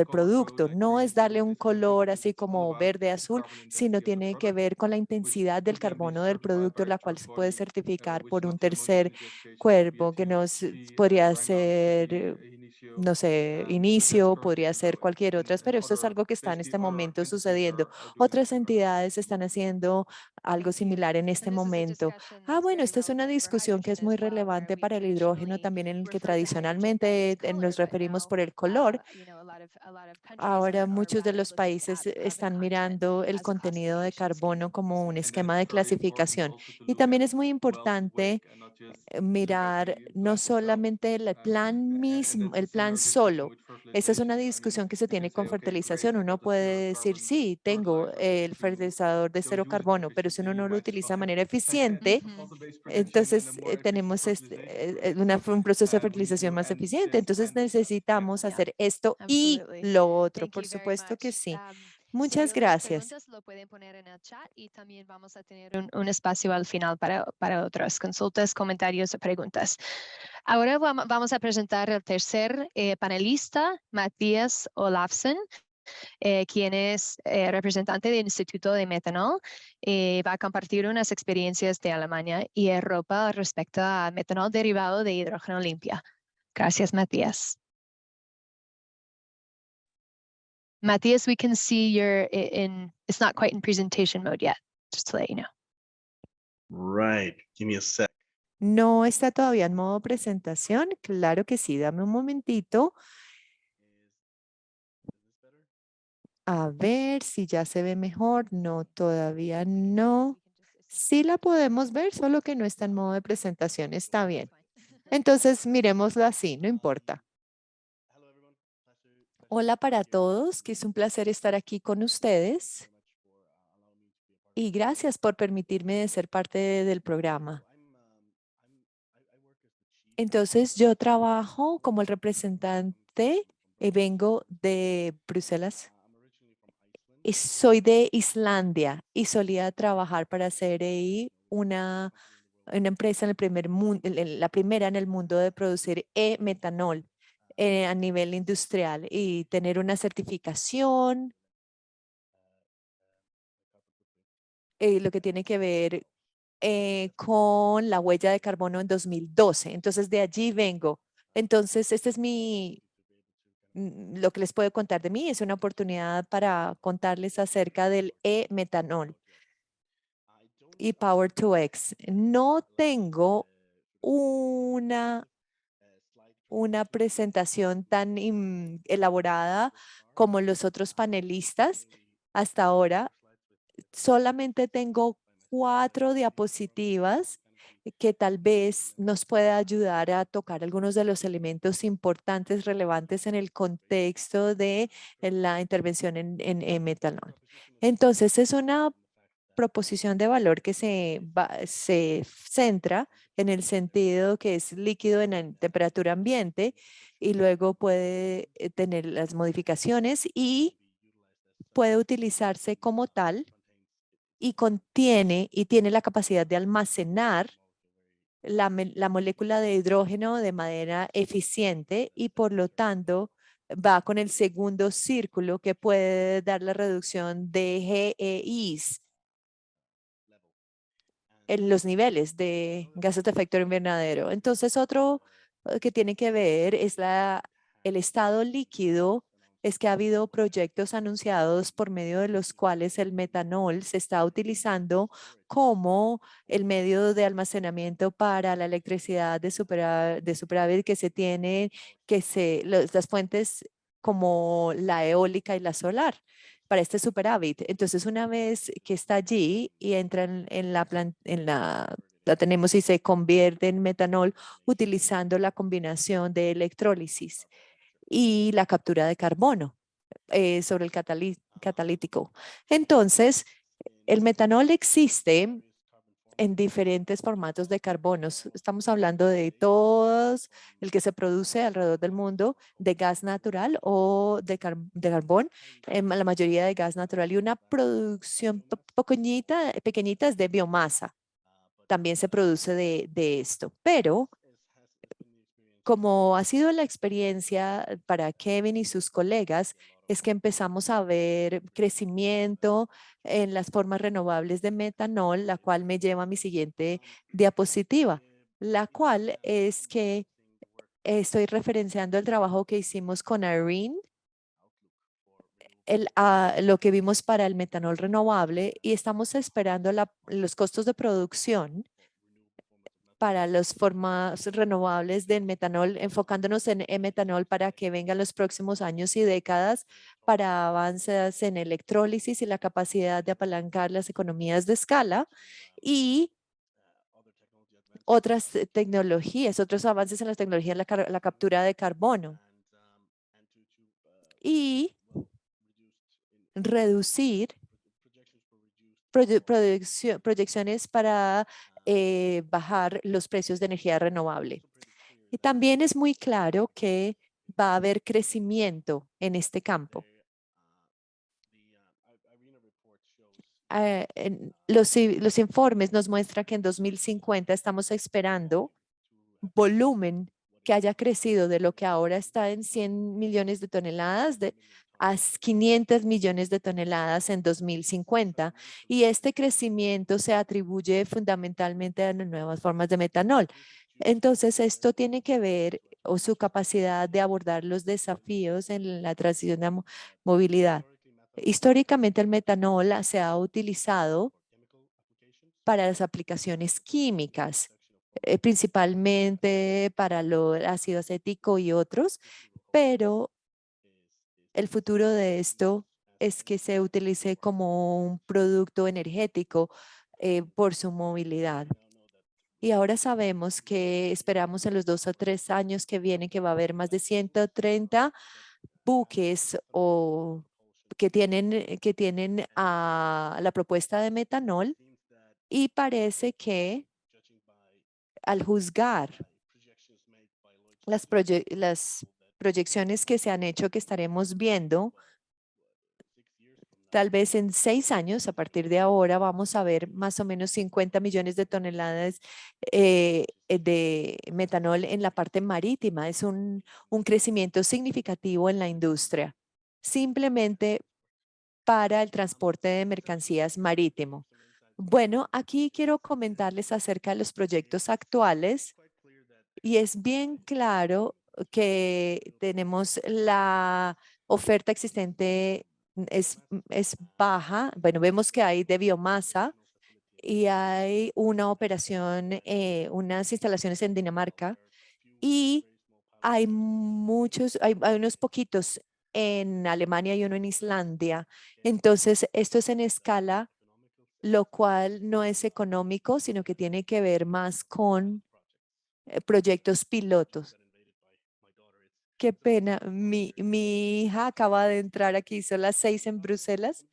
producto. No es darle un color así como verde, azul, sino tiene que ver con la intensidad del carbono del producto, la cual se puede certificar por un tercer cuerpo, que nos podría ser, no sé, inicio, podría ser cualquier otra, pero esto es algo que está en este momento sucediendo. Otras entidades están haciendo algo similar en este momento. Bueno, esta es una discusión que es muy relevante para el hidrógeno también, en el que tradicionalmente nos referimos por el color. Ahora muchos de los países están mirando el contenido de carbono como un esquema de clasificación. Y también es muy importante mirar no solamente el plan mismo, el plan solo. Esa es una discusión que se tiene con fertilización. Uno puede decir, sí, tengo el fertilizador de cero carbono, pero si uno no lo utiliza de manera eficiente, entonces tenemos un proceso de fertilización más eficiente. Entonces necesitamos hacer esto y lo otro. Por supuesto que sí. Muchas Si las gracias. preguntas lo pueden poner en el chat y también vamos a tener un espacio al final para otras consultas, comentarios o preguntas. Ahora vamos a presentar el tercer panelista, Matías Olafsson, quien es representante del Instituto de Metanol. Va a compartir unas experiencias de Alemania y Europa respecto a metanol derivado de hidrógeno limpio. Gracias, Matías. Matthias, we can see you're it's not quite in presentation mode yet, just to let you know. Right, give me a sec. ¿No está todavía en modo presentación? Claro que sí, dame un momentito. A ver si ya se ve mejor. No, todavía no. Sí la podemos ver, solo que no está en modo de presentación. Está bien. Entonces, miremoslo así, no importa. Hola para todos, que es un placer estar aquí con ustedes. Y gracias por permitirme ser parte del programa. Entonces, yo trabajo como el representante y vengo de Bruselas. Y soy de Islandia y solía trabajar para CRI, una empresa en el primer mundo, la primera en el mundo de producir metanol a nivel industrial y tener una certificación, lo que tiene que ver con la huella de carbono en 2012. Entonces, de allí vengo. Entonces, este es lo que les puedo contar de mí. Es una oportunidad para contarles acerca del metanol y Power2X. No tengo una presentación tan elaborada como los otros panelistas hasta ahora. Solamente tengo 4 diapositivas que tal vez nos pueda ayudar a tocar algunos de los elementos importantes, relevantes en el contexto de la intervención en metanol. Entonces, es una proposición de valor que se centra en el sentido que es líquido en temperatura ambiente y luego puede tener las modificaciones y puede utilizarse como tal y tiene la capacidad de almacenar la molécula de hidrógeno de manera eficiente y por lo tanto va con el segundo círculo que puede dar la reducción de GEIs en los niveles de gases de efecto invernadero. Entonces, otro que tiene que ver es el estado líquido. Es que ha habido proyectos anunciados por medio de los cuales el metanol se está utilizando como el medio de almacenamiento para la electricidad de superávit que se tiene, las fuentes como la eólica y la solar para este superávit. Entonces, una vez que está allí y entra la tenemos y se convierte en metanol utilizando la combinación de electrólisis y la captura de carbono sobre el catalítico. Entonces, el metanol existe en diferentes formatos de carbonos. Estamos hablando de todos, el que se produce alrededor del mundo, de gas natural o de carbón, la mayoría de gas natural y una producción pequeñita es de biomasa. también se produce de esto. Pero como ha sido la experiencia para Kevin y sus colegas, es que empezamos a ver crecimiento en las formas renovables de metanol, la cual me lleva a mi siguiente diapositiva, la cual es que estoy referenciando el trabajo que hicimos con Irene, lo que vimos para el metanol renovable, y estamos esperando los costos de producción para las formas renovables del metanol, enfocándonos en metanol para que vengan los próximos años y décadas para avances en electrólisis y la capacidad de apalancar las economías de escala y otras tecnologías, otros avances en las tecnologías, la captura de carbono y reducir proyecciones para bajar los precios de energía renovable. Y también es muy claro que va a haber crecimiento en este campo. Los informes nos muestran que en 2050 estamos esperando volumen que haya crecido de lo que ahora está en 100 millones de toneladas a 500 millones de toneladas en 2050. Y este crecimiento se atribuye fundamentalmente a las nuevas formas de metanol. Entonces, esto tiene que ver o su capacidad de abordar los desafíos en la transición de movilidad. Históricamente, el metanol se ha utilizado para las aplicaciones químicas, principalmente para el ácido acético y otros, pero el futuro de esto es que se utilice como un producto energético por su movilidad. Y ahora sabemos que esperamos en los 2 o 3 años que vienen que va a haber más de 130 buques que tienen la propuesta de metanol, y parece que al juzgar las proyecciones que se han hecho, que estaremos viendo, tal vez en 6 años, a partir de ahora, vamos a ver más o menos 50 millones de toneladas de metanol en la parte marítima. Es un crecimiento significativo en la industria, simplemente para el transporte de mercancías marítimo. Bueno, aquí quiero comentarles acerca de los proyectos actuales, y es bien claro que tenemos la oferta existente es baja. Bueno, vemos que hay de biomasa y hay una operación, unas instalaciones en Dinamarca, y hay hay unos poquitos en Alemania y uno en Islandia. Entonces, esto es en escala, lo cual no es económico, sino que tiene que ver más con proyectos pilotos. Qué pena, mi hija acaba de entrar aquí, son las 6 en Bruselas.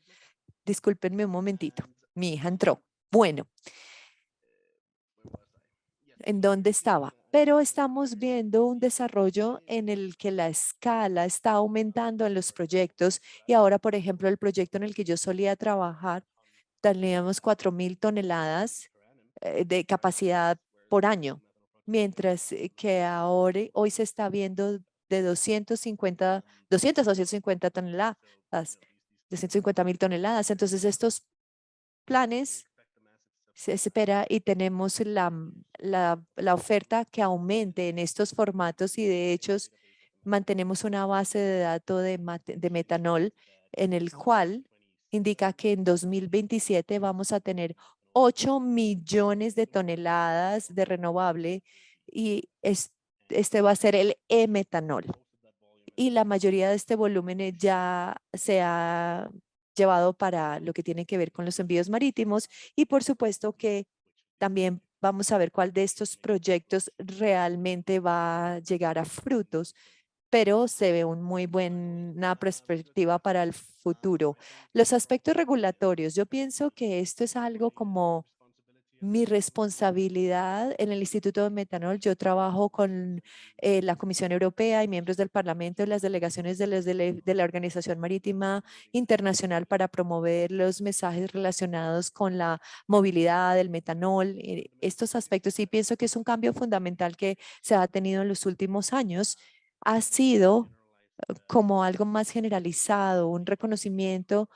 Discúlpenme un momentito, mi hija entró. Bueno, ¿en dónde estaba? Pero estamos viendo un desarrollo en el que la escala está aumentando en los proyectos, y ahora, por ejemplo, el proyecto en el que yo solía trabajar, teníamos 4.000 toneladas de capacidad por año, mientras que ahora, hoy se está viendo de 200 a 250 toneladas, 250.000 toneladas. Entonces, estos planes se espera y tenemos la oferta que aumente en estos formatos, y de hecho mantenemos una base de datos de metanol en el cual indica que en 2027 vamos a tener 8 millones de toneladas de renovable, y este va a ser el e-metanol. Y la mayoría de este volumen ya se ha llevado para lo que tiene que ver con los envíos marítimos, y por supuesto que también vamos a ver cuál de estos proyectos realmente va a llegar a frutos, pero se ve muy buena perspectiva para el futuro. Los aspectos regulatorios, yo pienso que esto es algo como Mi responsabilidad en el Instituto de Metanol, yo trabajo con la Comisión Europea y miembros del Parlamento y las delegaciones de la Organización Marítima Internacional para promover los mensajes relacionados con la movilidad, el metanol, estos aspectos. Y pienso que es un cambio fundamental que se ha tenido en los últimos años. Ha sido como algo más generalizado, un reconocimiento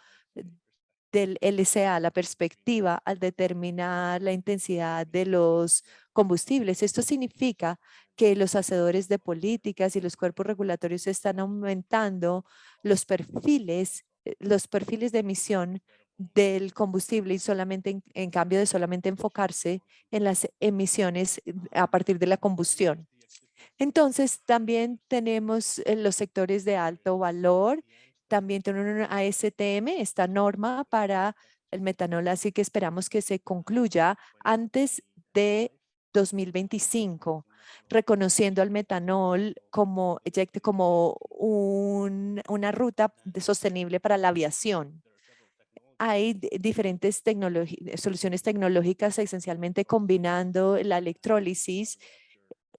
del LCA, la perspectiva al determinar la intensidad de los combustibles. Esto significa que los hacedores de políticas y los cuerpos regulatorios están aumentando los perfiles de emisión del combustible y solamente en cambio de solamente enfocarse en las emisiones a partir de la combustión. Entonces, también tenemos los sectores de alto valor. También tenemos una ASTM, esta norma para el metanol, así que esperamos que se concluya antes de 2025, reconociendo al metanol como una ruta sostenible para la aviación. Hay diferentes soluciones tecnológicas, esencialmente combinando la electrólisis,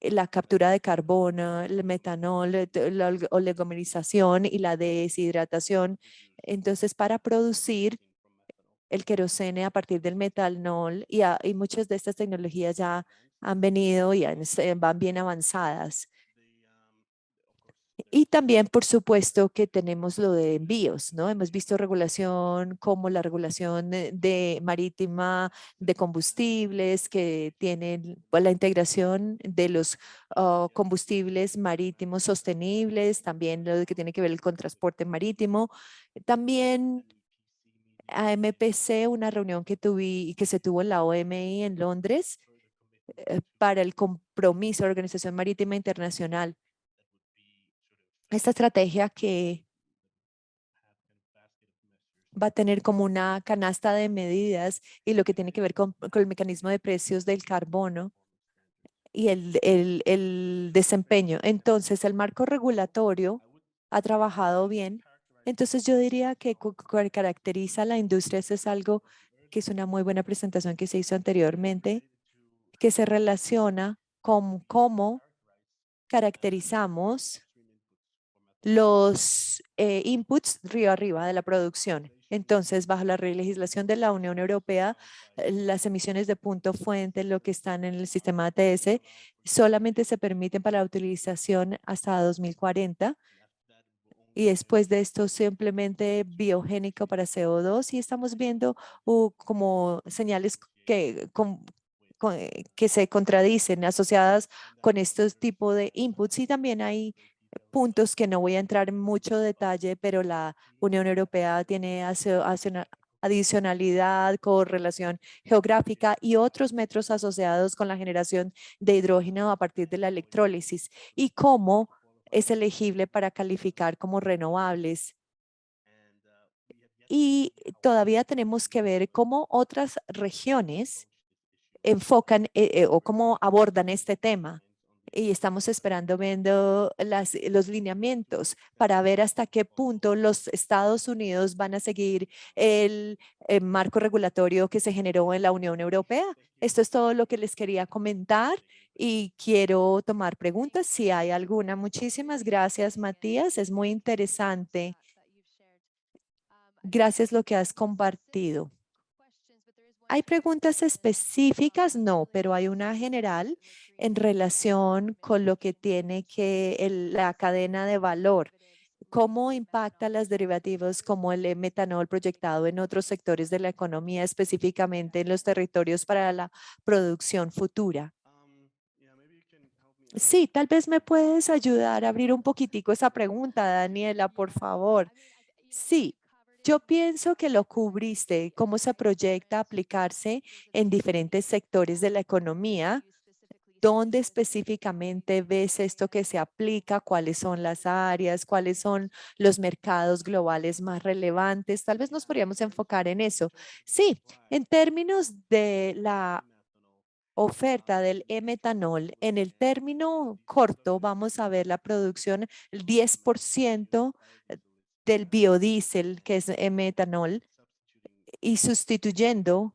la captura de carbono, el metanol, la oligomerización y la deshidratación. Entonces, para producir el querosene a partir del metanol y muchas de estas tecnologías ya han venido y van bien avanzadas. Y también, por supuesto, que tenemos lo de envíos, ¿no? Hemos visto regulación como la regulación de marítima de combustibles que tienen la integración de los combustibles marítimos sostenibles, también lo que tiene que ver con transporte marítimo. También AMPC, una reunión que se tuvo en la OMI en Londres para el compromiso de la Organización Marítima Internacional. Esta estrategia que va a tener como una canasta de medidas y lo que tiene que ver con el mecanismo de precios del carbono y el desempeño. Entonces, el marco regulatorio ha trabajado bien. Entonces, yo diría que caracteriza a la industria, eso es algo que es una muy buena presentación que se hizo anteriormente, que se relaciona con cómo caracterizamos los inputs río arriba de la producción. Entonces, bajo la legislación de la Unión Europea, las emisiones de punto fuente, lo que están en el sistema ATS, solamente se permiten para la utilización hasta 2040. Y después de esto, simplemente biogénico para CO2. Y estamos viendo como señales que se contradicen asociadas con estos tipos de inputs. Y también hay puntos que no voy a entrar en mucho detalle, pero la Unión Europea hace una adicionalidad, correlación geográfica y otros metros asociados con la generación de hidrógeno a partir de la electrólisis y cómo es elegible para calificar como renovables. Y todavía tenemos que ver cómo otras regiones enfocan o cómo abordan este tema. Y estamos viendo los lineamientos para ver hasta qué punto los Estados Unidos van a seguir el marco regulatorio que se generó en la Unión Europea. Esto es todo lo que les quería comentar y quiero tomar preguntas si hay alguna. Muchísimas gracias, Matías. Es muy interesante. Gracias lo que has compartido. ¿Hay preguntas específicas? No, pero hay una general en relación con lo que tiene la cadena de valor. ¿Cómo impacta las derivativos como el metanol proyectado en otros sectores de la economía, específicamente en los territorios para la producción futura? Sí, tal vez me puedes ayudar a abrir un poquitico esa pregunta, Daniela, por favor. Sí, yo pienso que lo cubriste, cómo se proyecta aplicarse en diferentes sectores de la economía. ¿Dónde específicamente ves esto que se aplica? ¿Cuáles son las áreas? ¿Cuáles son los mercados globales más relevantes? Tal vez nos podríamos enfocar en eso. Sí, en términos de la oferta del e-metanol, en el término corto vamos a ver la producción, el 10% del biodiesel, que es metanol, y sustituyendo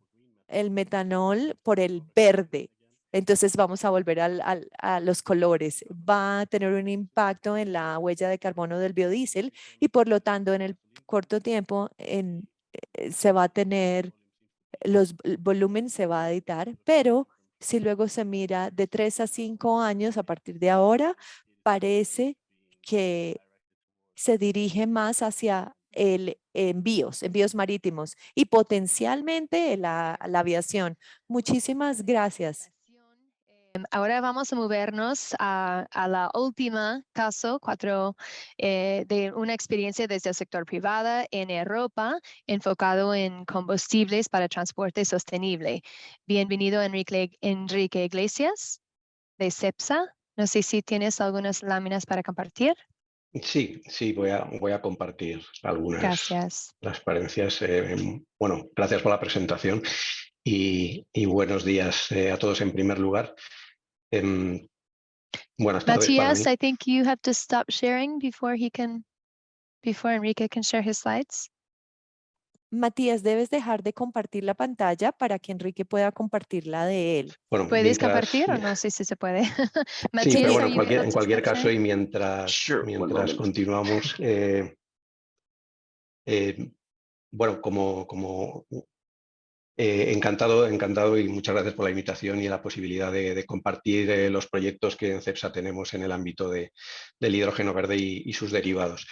el metanol por el verde. Entonces vamos a volver a los colores. Va a tener un impacto en la huella de carbono del biodiesel y por lo tanto en el corto tiempo se va a tener, el volumen se va a editar, pero si luego se mira de 3 a 5 años a partir de ahora, parece que se dirige más hacia el envíos marítimos y potencialmente la aviación. Muchísimas gracias. Ahora vamos a movernos a la última caso, de una experiencia desde el sector privado en Europa, enfocado en combustibles para transporte sostenible. Bienvenido, Enrique Iglesias, de CEPSA. No sé si tienes algunas láminas para compartir. Sí, voy a compartir algunas Gracias. transparencias. Bueno, gracias por la presentación y buenos días a todos en primer lugar. Buenas tardes para mí. Matías, I think you have to stop sharing before Enrique can share his slides. Matías, debes dejar de compartir la pantalla para que Enrique pueda compartir la de él. Bueno, ¿Puedes compartir o no sé si se puede? Sí, Matías, pero bueno, are you able en to cualquier stop caso sharing? y mientras continuamos, bueno, encantado y muchas gracias por la invitación y la posibilidad de compartir los proyectos que en CEPSA tenemos en el ámbito del hidrógeno verde y sus derivados.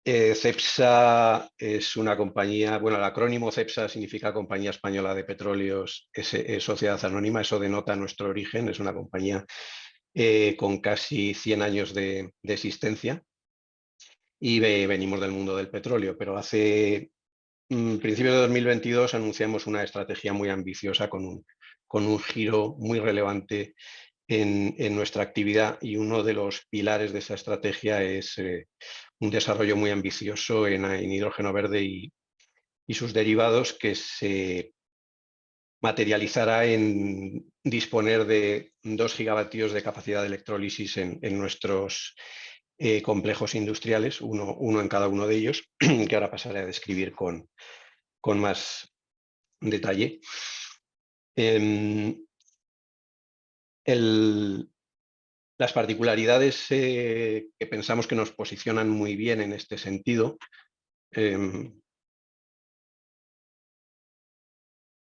CEPSA es una compañía, bueno, el acrónimo CEPSA significa Compañía Española de Petróleos, Sociedad Anónima, eso denota nuestro origen, es una compañía con casi 100 años de existencia y venimos del mundo del petróleo, pero hace principios de 2022 anunciamos una estrategia muy ambiciosa con un giro muy relevante en nuestra actividad y uno de los pilares de esa estrategia es un desarrollo muy ambicioso en hidrógeno verde y sus derivados que se materializará en disponer de 2 gigavatios de capacidad de electrólisis en nuestros complejos industriales, uno en cada uno de ellos, que ahora pasaré a describir con más detalle. Las particularidades que pensamos que nos posicionan muy bien en este sentido,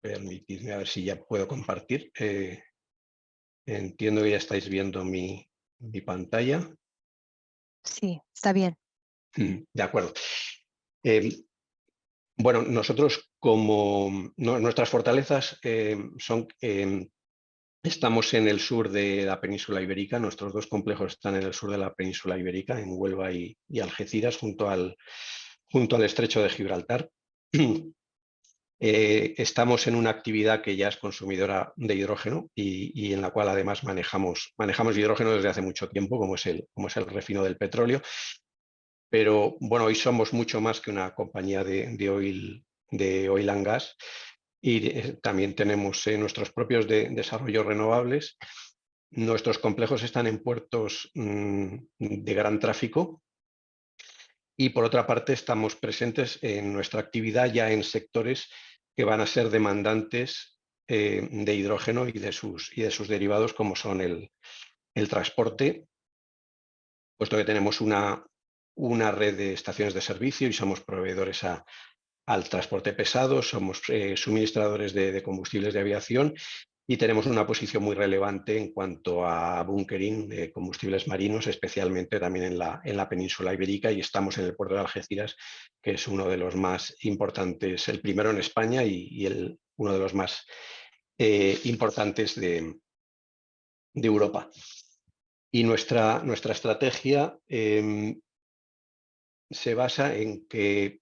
permitidme a ver si ya puedo compartir. Entiendo que ya estáis viendo mi pantalla. Sí, está bien. De acuerdo. Bueno, nosotros nuestras fortalezas son... Estamos en el sur de la península ibérica, nuestros 2 complejos están en el sur de la península ibérica, en Huelva y Algeciras, junto al estrecho de Gibraltar. Estamos en una actividad que ya es consumidora de hidrógeno y en la cual además manejamos hidrógeno desde hace mucho tiempo, como es el refino del petróleo. Pero bueno, hoy somos mucho más que una compañía de oil and gas. Y también tenemos nuestros propios desarrollos renovables. Nuestros complejos están en puertos de gran tráfico y por otra parte estamos presentes en nuestra actividad ya en sectores que van a ser demandantes de hidrógeno y de sus derivados, como son el transporte, puesto que tenemos una red de estaciones de servicio y somos proveedores al transporte pesado, somos suministradores de combustibles de aviación y tenemos una posición muy relevante en cuanto a bunkering de combustibles marinos, especialmente también en la península ibérica, y estamos en el puerto de Algeciras, que es uno de los más importantes, el primero en España y uno de los más importantes de Europa. Y nuestra estrategia se basa en que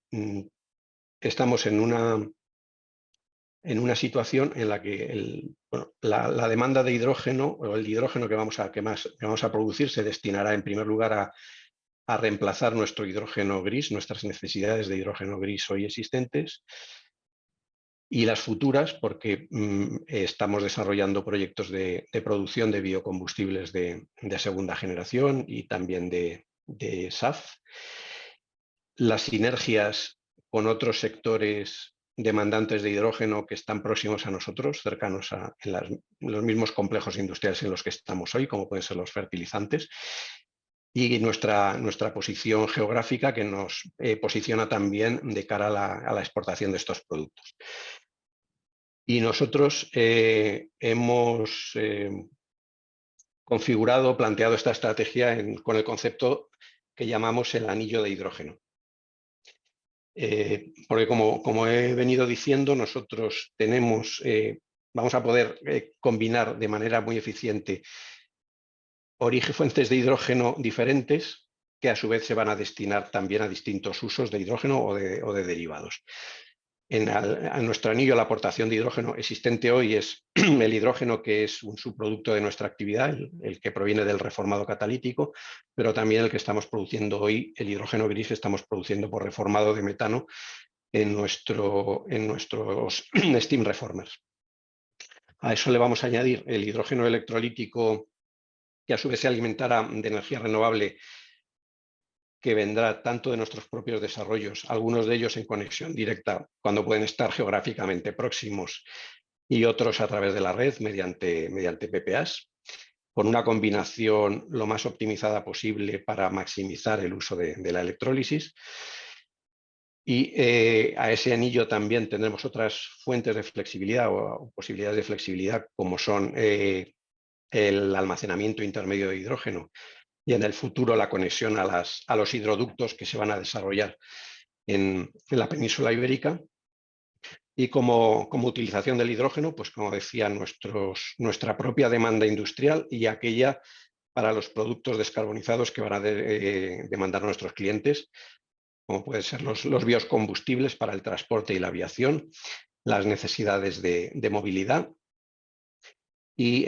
estamos en una situación en la que la demanda de hidrógeno o el hidrógeno que vamos a producir se destinará en primer lugar a reemplazar nuestro hidrógeno gris, nuestras necesidades de hidrógeno gris hoy existentes, y las futuras, porque estamos desarrollando proyectos de producción de biocombustibles de segunda generación y también de SAF. Las sinergias con otros sectores demandantes de hidrógeno que están próximos a nosotros, cercanos a los mismos complejos industriales en los que estamos hoy, como pueden ser los fertilizantes, y nuestra posición geográfica que nos posiciona también de cara a la exportación de estos productos. Y nosotros hemos configurado, planteado esta estrategia con el concepto que llamamos el anillo de hidrógeno. Porque como he venido diciendo, nosotros vamos a poder combinar de manera muy eficiente fuentes de hidrógeno diferentes que a su vez se van a destinar también a distintos usos de hidrógeno o de derivados. En nuestro anillo, la aportación de hidrógeno existente hoy es el hidrógeno, que es un subproducto de nuestra actividad, el que proviene del reformado catalítico, pero también el que estamos produciendo hoy, el hidrógeno gris, que estamos produciendo por reformado de metano en nuestros steam reformers. A eso le vamos a añadir el hidrógeno electrolítico, que a su vez se alimentará de energía renovable, que vendrá tanto de nuestros propios desarrollos, algunos de ellos en conexión directa cuando pueden estar geográficamente próximos, y otros a través de la red mediante PPAs, con una combinación lo más optimizada posible para maximizar el uso de la electrólisis. Y a ese anillo también tendremos otras fuentes de flexibilidad o posibilidades de flexibilidad, como son el almacenamiento intermedio de hidrógeno, y en el futuro la conexión a los hidroductos que se van a desarrollar en la península ibérica. Y como utilización del hidrógeno, pues como decía, nuestra propia demanda industrial y aquella para los productos descarbonizados que van a demandar nuestros clientes, como pueden ser los biocombustibles para el transporte y la aviación, las necesidades de movilidad y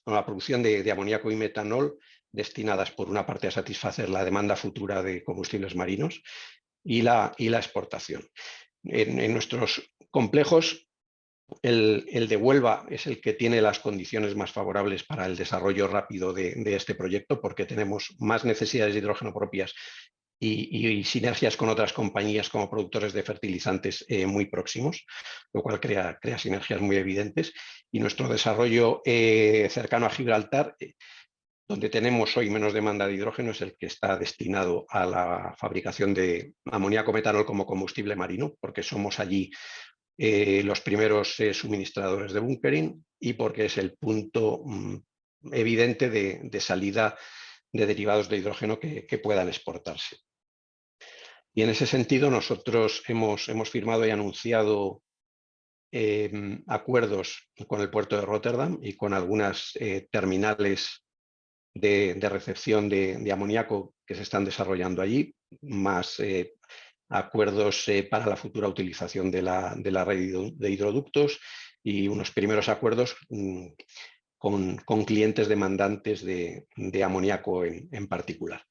con la producción de amoníaco y metanol, destinadas por una parte a satisfacer la demanda futura de combustibles marinos y la exportación. En nuestros complejos, el de Huelva es el que tiene las condiciones más favorables para el desarrollo rápido de este proyecto, porque tenemos más necesidades de hidrógeno propias y sinergias con otras compañías como productores de fertilizantes muy próximos, lo cual crea sinergias muy evidentes. Y nuestro desarrollo cercano a Gibraltar, donde tenemos hoy menos demanda de hidrógeno, es el que está destinado a la fabricación de amoníaco metanol como combustible marino, porque somos allí los primeros suministradores de bunkering y porque es el punto evidente de salida de derivados de hidrógeno que puedan exportarse. Y en ese sentido nosotros hemos firmado y anunciado acuerdos con el puerto de Rotterdam y con algunas terminales de recepción de amoníaco que se están desarrollando allí, más acuerdos para la futura utilización de la red de hidroductos y unos primeros acuerdos con clientes demandantes de amoníaco en particular.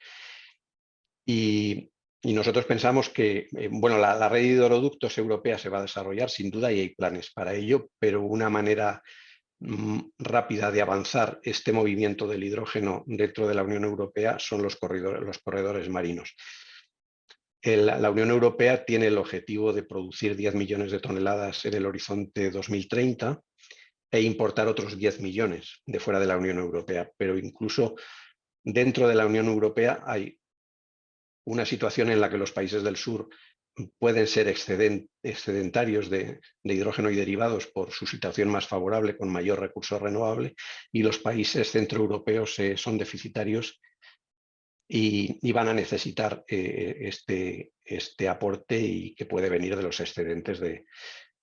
Y nosotros pensamos que bueno, la red de hidroductos europea se va a desarrollar sin duda y hay planes para ello, pero una manera rápida de avanzar este movimiento del hidrógeno dentro de la Unión Europea son los corredores marinos. La Unión Europea tiene el objetivo de producir 10 millones de toneladas en el horizonte 2030 e importar otros 10 millones de fuera de la Unión Europea, pero incluso dentro de la Unión Europea hay una situación en la que los países del sur pueden ser excedentarios de hidrógeno y derivados por su situación más favorable con mayor recurso renovable, y los países centroeuropeos son deficitarios y van a necesitar este aporte, y que puede venir de los excedentes de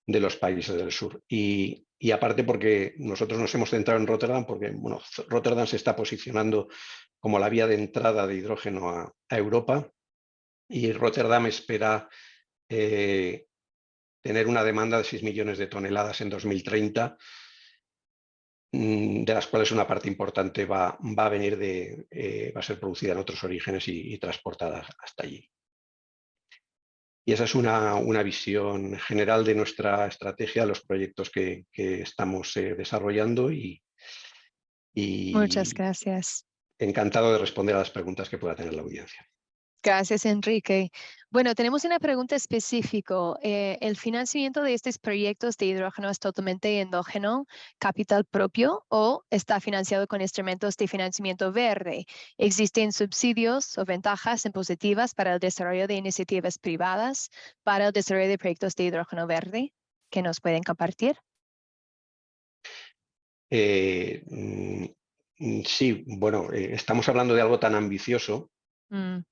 los países del sur. Y aparte, porque nosotros nos hemos centrado en Rotterdam, porque bueno, Rotterdam se está posicionando como la vía de entrada de hidrógeno a Europa, y Rotterdam espera tener una demanda de 6 millones de toneladas en 2030, de las cuales una parte importante va a venir va a ser producida en otros orígenes y transportada hasta allí. Y esa es una visión general de nuestra estrategia, los proyectos que estamos desarrollando, y Muchas gracias. encantado de responder a las preguntas que pueda tener la audiencia. Gracias, Enrique. Bueno, tenemos una pregunta específica. ¿El financiamiento de estos proyectos de hidrógeno es totalmente endógeno, capital propio, o está financiado con instrumentos de financiamiento verde? ¿Existen subsidios o ventajas impositivas para el desarrollo de iniciativas privadas para el desarrollo de proyectos de hidrógeno verde que nos pueden compartir? Sí, bueno, estamos hablando de algo tan ambicioso, 2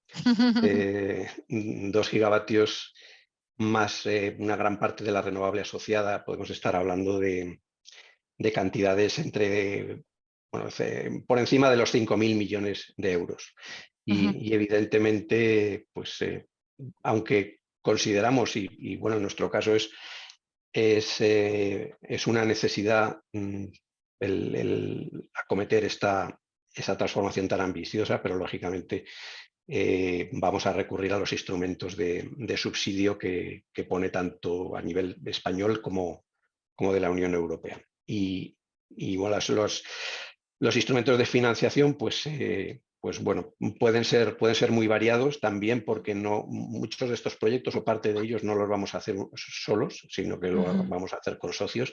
gigavatios más una gran parte de la renovable asociada, podemos estar hablando de cantidades bueno, por encima de los 5.000 millones de euros. Y evidentemente, pues, aunque consideramos, y bueno, en nuestro caso es una necesidad el acometer esa transformación tan ambiciosa, pero lógicamente vamos a recurrir a los instrumentos de subsidio que pone tanto a nivel español como de la Unión Europea. Y bueno, los instrumentos de financiación, pues bueno, pueden ser muy variados también, porque muchos de estos proyectos o parte de ellos no los vamos a hacer solos, sino que lo vamos a hacer con socios,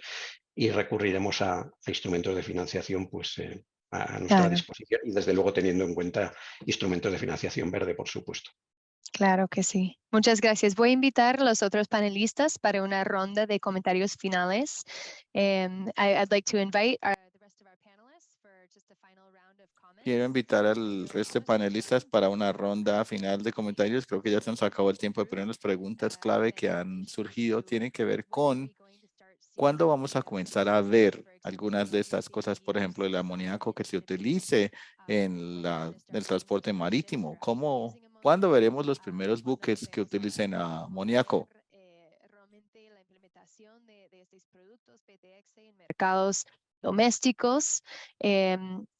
y recurriremos a instrumentos de financiación pues, a nuestra disposición, y desde luego teniendo en cuenta instrumentos de financiación verde, por supuesto. Claro que sí. Muchas gracias. Voy a invitar a los otros panelistas para una ronda de comentarios finales. I'd like to invite the rest of our panelists for just a final round of comments. Quiero invitar al resto de panelistas para una ronda final de comentarios. Creo que ya se nos acabó el tiempo, pero las preguntas clave que han surgido tienen que ver con cuándo vamos a comenzar a ver algunas de estas cosas, por ejemplo, el amoníaco que se utilice en el transporte marítimo. ¿Cuándo veremos los primeros buques que utilicen amoníaco? Realmente la implementación de estos productos PTX en mercados domésticos,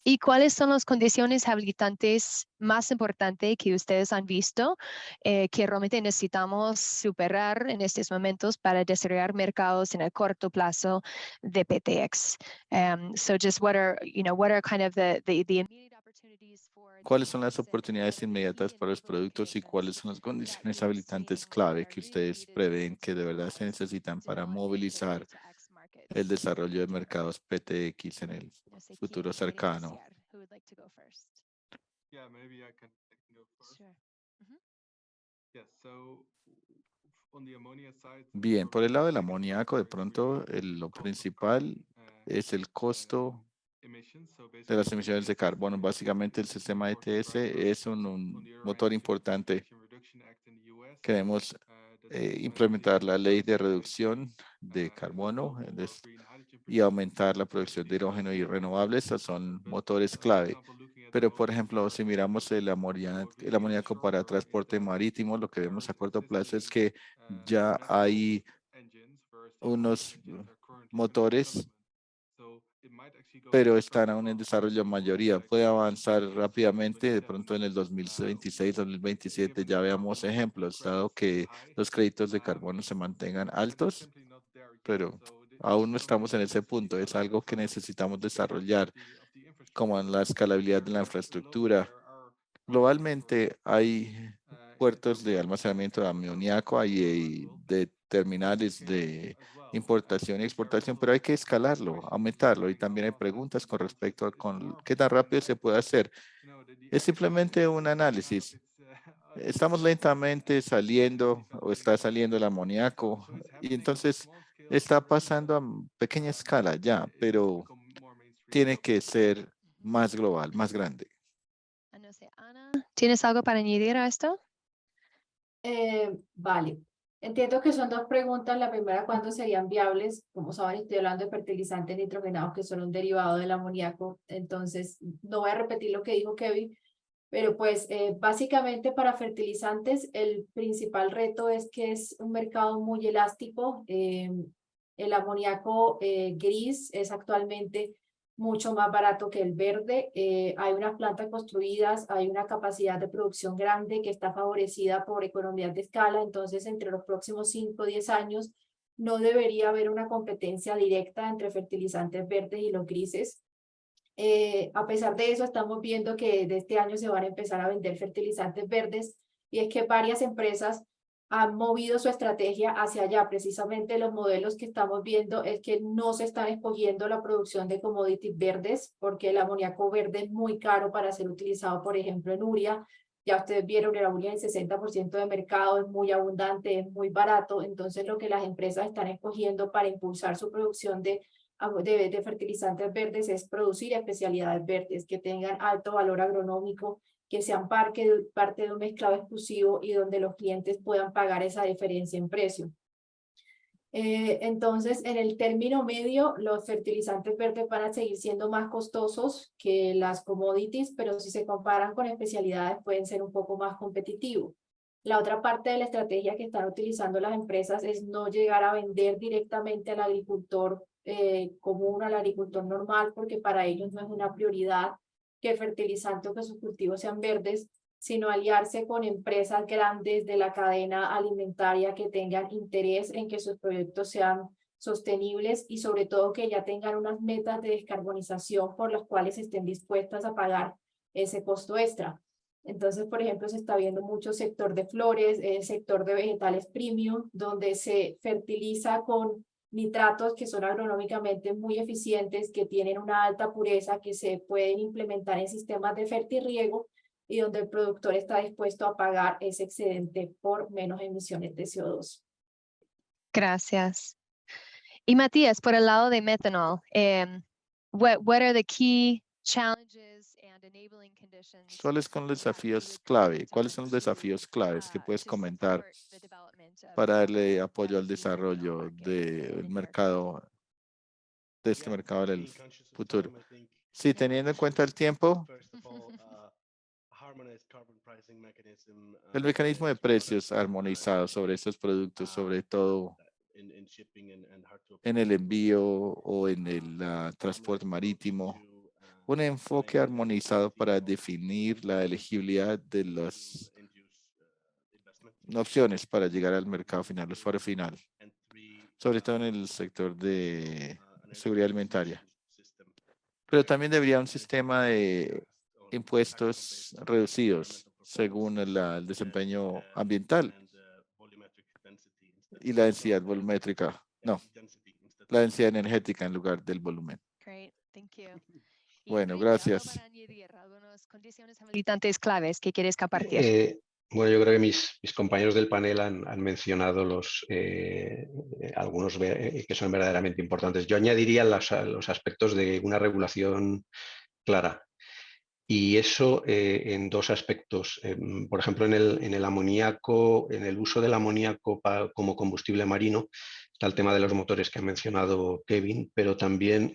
y cuáles son las condiciones habilitantes más importantes que ustedes han visto que realmente necesitamos superar en estos momentos para desarrollar mercados en el corto plazo de PTX. So just what are kind of the immediate opportunities for ¿Cuáles son las oportunidades inmediatas para los productos y cuáles son las condiciones habilitantes clave que ustedes prevén que de verdad se necesitan para movilizar el desarrollo de mercados PTX en el futuro cercano? Yeah, maybe I can go first. Sure. Yeah, so on the ammonia side, Bien, por el lado del amoníaco, de pronto lo principal es el costo de las emisiones de carbono. Básicamente el sistema ETS es un motor importante. Queremos implementar la ley de reducción de carbono y aumentar la producción de hidrógeno y renovables. Esos son motores clave. Pero, por ejemplo, si miramos el amoníaco para transporte marítimo, lo que vemos a corto plazo es que ya hay unos motores, pero están aún en desarrollo mayoría. Puede avanzar rápidamente, de pronto en el 2026, 2027 ya veamos ejemplos, dado que los créditos de carbono se mantengan altos, pero aún no estamos en ese punto. Es algo que necesitamos desarrollar, como en la escalabilidad de la infraestructura. Globalmente hay puertos de almacenamiento de amoníaco, hay de terminales de importación y exportación, pero hay que escalarlo, aumentarlo. Y también hay preguntas con respecto a qué tan rápido se puede hacer. Es simplemente un análisis. Estamos lentamente saliendo o está saliendo el amoníaco y entonces está pasando a pequeña escala ya, pero tiene que ser más global, más grande. No sé, Ana, ¿tienes algo para añadir a esto? Vale. Entiendo que son 2 preguntas. La primera, ¿cuándo serían viables? Como saben, estoy hablando de fertilizantes nitrogenados que son un derivado del amoníaco. Entonces, no voy a repetir lo que dijo Kevin, pero pues básicamente para fertilizantes el principal reto es que es un mercado muy elástico. El amoníaco gris es actualmente mucho más barato que el verde. Hay unas plantas construidas, hay una capacidad de producción grande que está favorecida por economías de escala. Entonces, entre los próximos 5 o 10 años, no debería haber una competencia directa entre fertilizantes verdes y los grises. A pesar de eso, estamos viendo que de este año se van a empezar a vender fertilizantes verdes, y es que varias empresas han movido su estrategia hacia allá. Precisamente los modelos que estamos viendo es que no se están escogiendo la producción de commodities verdes, porque el amoníaco verde es muy caro para ser utilizado, por ejemplo, en urea. Ya ustedes vieron, la urea en 60% de mercado es muy abundante, es muy barato. Entonces, lo que las empresas están escogiendo para impulsar su producción de fertilizantes verdes es producir especialidades verdes que tengan alto valor agronómico, que sean parte de un mezclado exclusivo y donde los clientes puedan pagar esa diferencia en precio. Entonces, en el término medio, los fertilizantes verdes van a seguir siendo más costosos que las commodities, pero si se comparan con especialidades pueden ser un poco más competitivos. La otra parte de la estrategia que están utilizando las empresas es no llegar a vender directamente al agricultor común, al agricultor normal, porque para ellos no es una prioridad que el fertilizante o que sus cultivos sean verdes, sino aliarse con empresas grandes de la cadena alimentaria que tengan interés en que sus proyectos sean sostenibles y sobre todo que ya tengan unas metas de descarbonización por las cuales estén dispuestas a pagar ese costo extra. Entonces, por ejemplo, se está viendo mucho sector de flores, sector de vegetales premium, donde se fertiliza con nitratos que son agronómicamente muy eficientes, que tienen una alta pureza, que se pueden implementar en sistemas de fertirriego y donde el productor está dispuesto a pagar ese excedente por menos emisiones de CO2. Gracias. Y Matías, por el lado de methanol, what are the key challenges and enabling conditions? ¿Cuáles son los desafíos clave? ¿Cuáles son los desafíos claves que puedes comentar para darle apoyo al desarrollo del mercado, de este mercado del futuro? Sí, teniendo en cuenta el tiempo, el mecanismo de precios armonizado sobre estos productos, sobre todo en el envío o en el transporte marítimo, un enfoque armonizado para definir la elegibilidad de las opciones para llegar al mercado final, usuario final, sobre todo en el sector de seguridad alimentaria. Pero también debería un sistema de impuestos reducidos según el desempeño ambiental y la densidad volumétrica. No, la densidad energética en lugar del volumen. Great, thank you. Bueno, Enrique, algo gracias. para añadir, algunas condiciones habilitantes claves que quieres compartir. Bueno, yo creo que mis compañeros del panel han mencionado algunos que son verdaderamente importantes. Yo añadiría los aspectos de una regulación clara. Y eso en dos aspectos. Por ejemplo, en el amoníaco, en el uso del amoníaco como combustible marino, está el tema de los motores que ha mencionado Kevin, pero también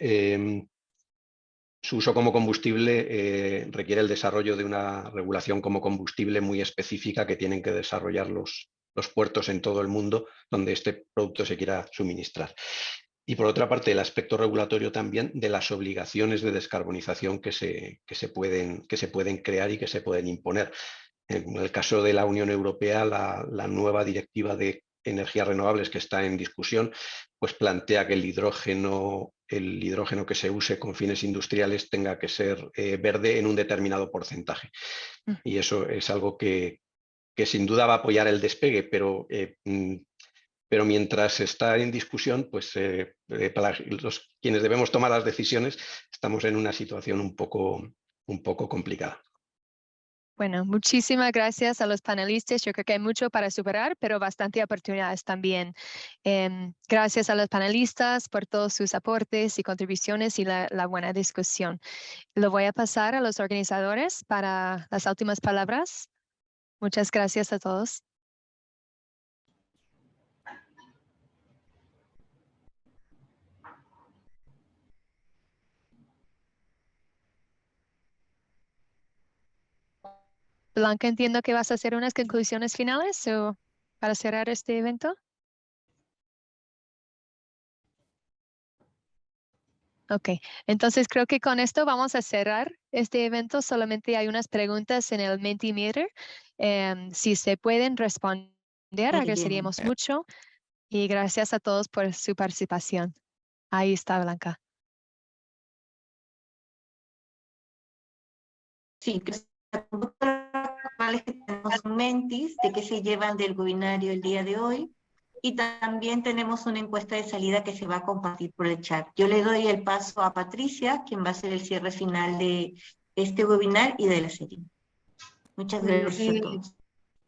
su uso como combustible requiere el desarrollo de una regulación como combustible muy específica que tienen que desarrollar los puertos en todo el mundo donde este producto se quiera suministrar. Y por otra parte, el aspecto regulatorio también de las obligaciones de descarbonización que se pueden crear y que se pueden imponer. En el caso de la Unión Europea, la nueva directiva de energías renovables que está en discusión, pues plantea que el hidrógeno que se use con fines industriales tenga que ser verde en un determinado porcentaje. Y eso es algo que sin duda va a apoyar el despegue, pero mientras está en discusión, pues para quienes debemos tomar las decisiones, estamos en una situación un poco complicada. Bueno, muchísimas gracias a los panelistas. Yo creo que hay mucho para superar, pero bastante oportunidades también. Gracias a los panelistas por todos sus aportes y contribuciones y la buena discusión. Lo voy a pasar a los organizadores para las últimas palabras. Muchas gracias a todos. Blanca, entiendo que vas a hacer unas conclusiones finales o para cerrar este evento. Ok, entonces creo que con esto vamos a cerrar este evento. Solamente hay unas preguntas en el Mentimeter. Si se pueden responder, agradeceríamos mucho. Y gracias a todos por su participación. Ahí está, Blanca. Sí, que recordarles que tenemos un Mentis de qué se llevan del webinario el día de hoy. Y también tenemos una encuesta de salida que se va a compartir por el chat. Yo le doy el paso a Patricia, quien va a hacer el cierre final de este webinar y de la serie. Muchas gracias a todos.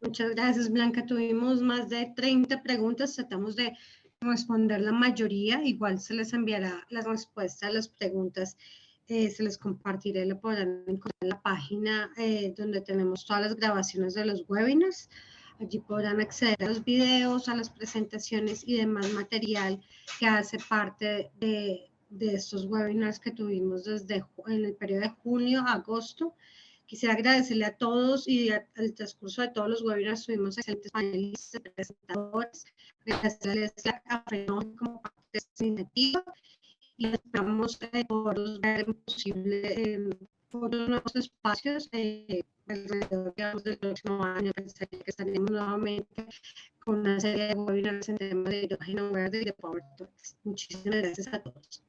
Muchas gracias, Blanca. Tuvimos más de 30 preguntas. Tratamos de responder la mayoría. Igual se les enviará la respuesta a las preguntas. Se les compartiré, lo podrán encontrar en la página donde tenemos todas las grabaciones de los webinars. Allí podrán acceder a los videos, a las presentaciones y demás material que hace parte de estos webinars que tuvimos desde en el periodo de junio a agosto. Quisiera agradecerle a todos y al transcurso de todos los webinars tuvimos excelentes panelistas, presentadores. Agradecerles a Frenón como parte de esta iniciativa y esperamos poderlos ver en posible por nuevos espacios alrededor del próximo año. Pensé que estaremos nuevamente con una serie de webinars en temas de hidrógeno verde y de Power Talks. Muchísimas gracias a todos.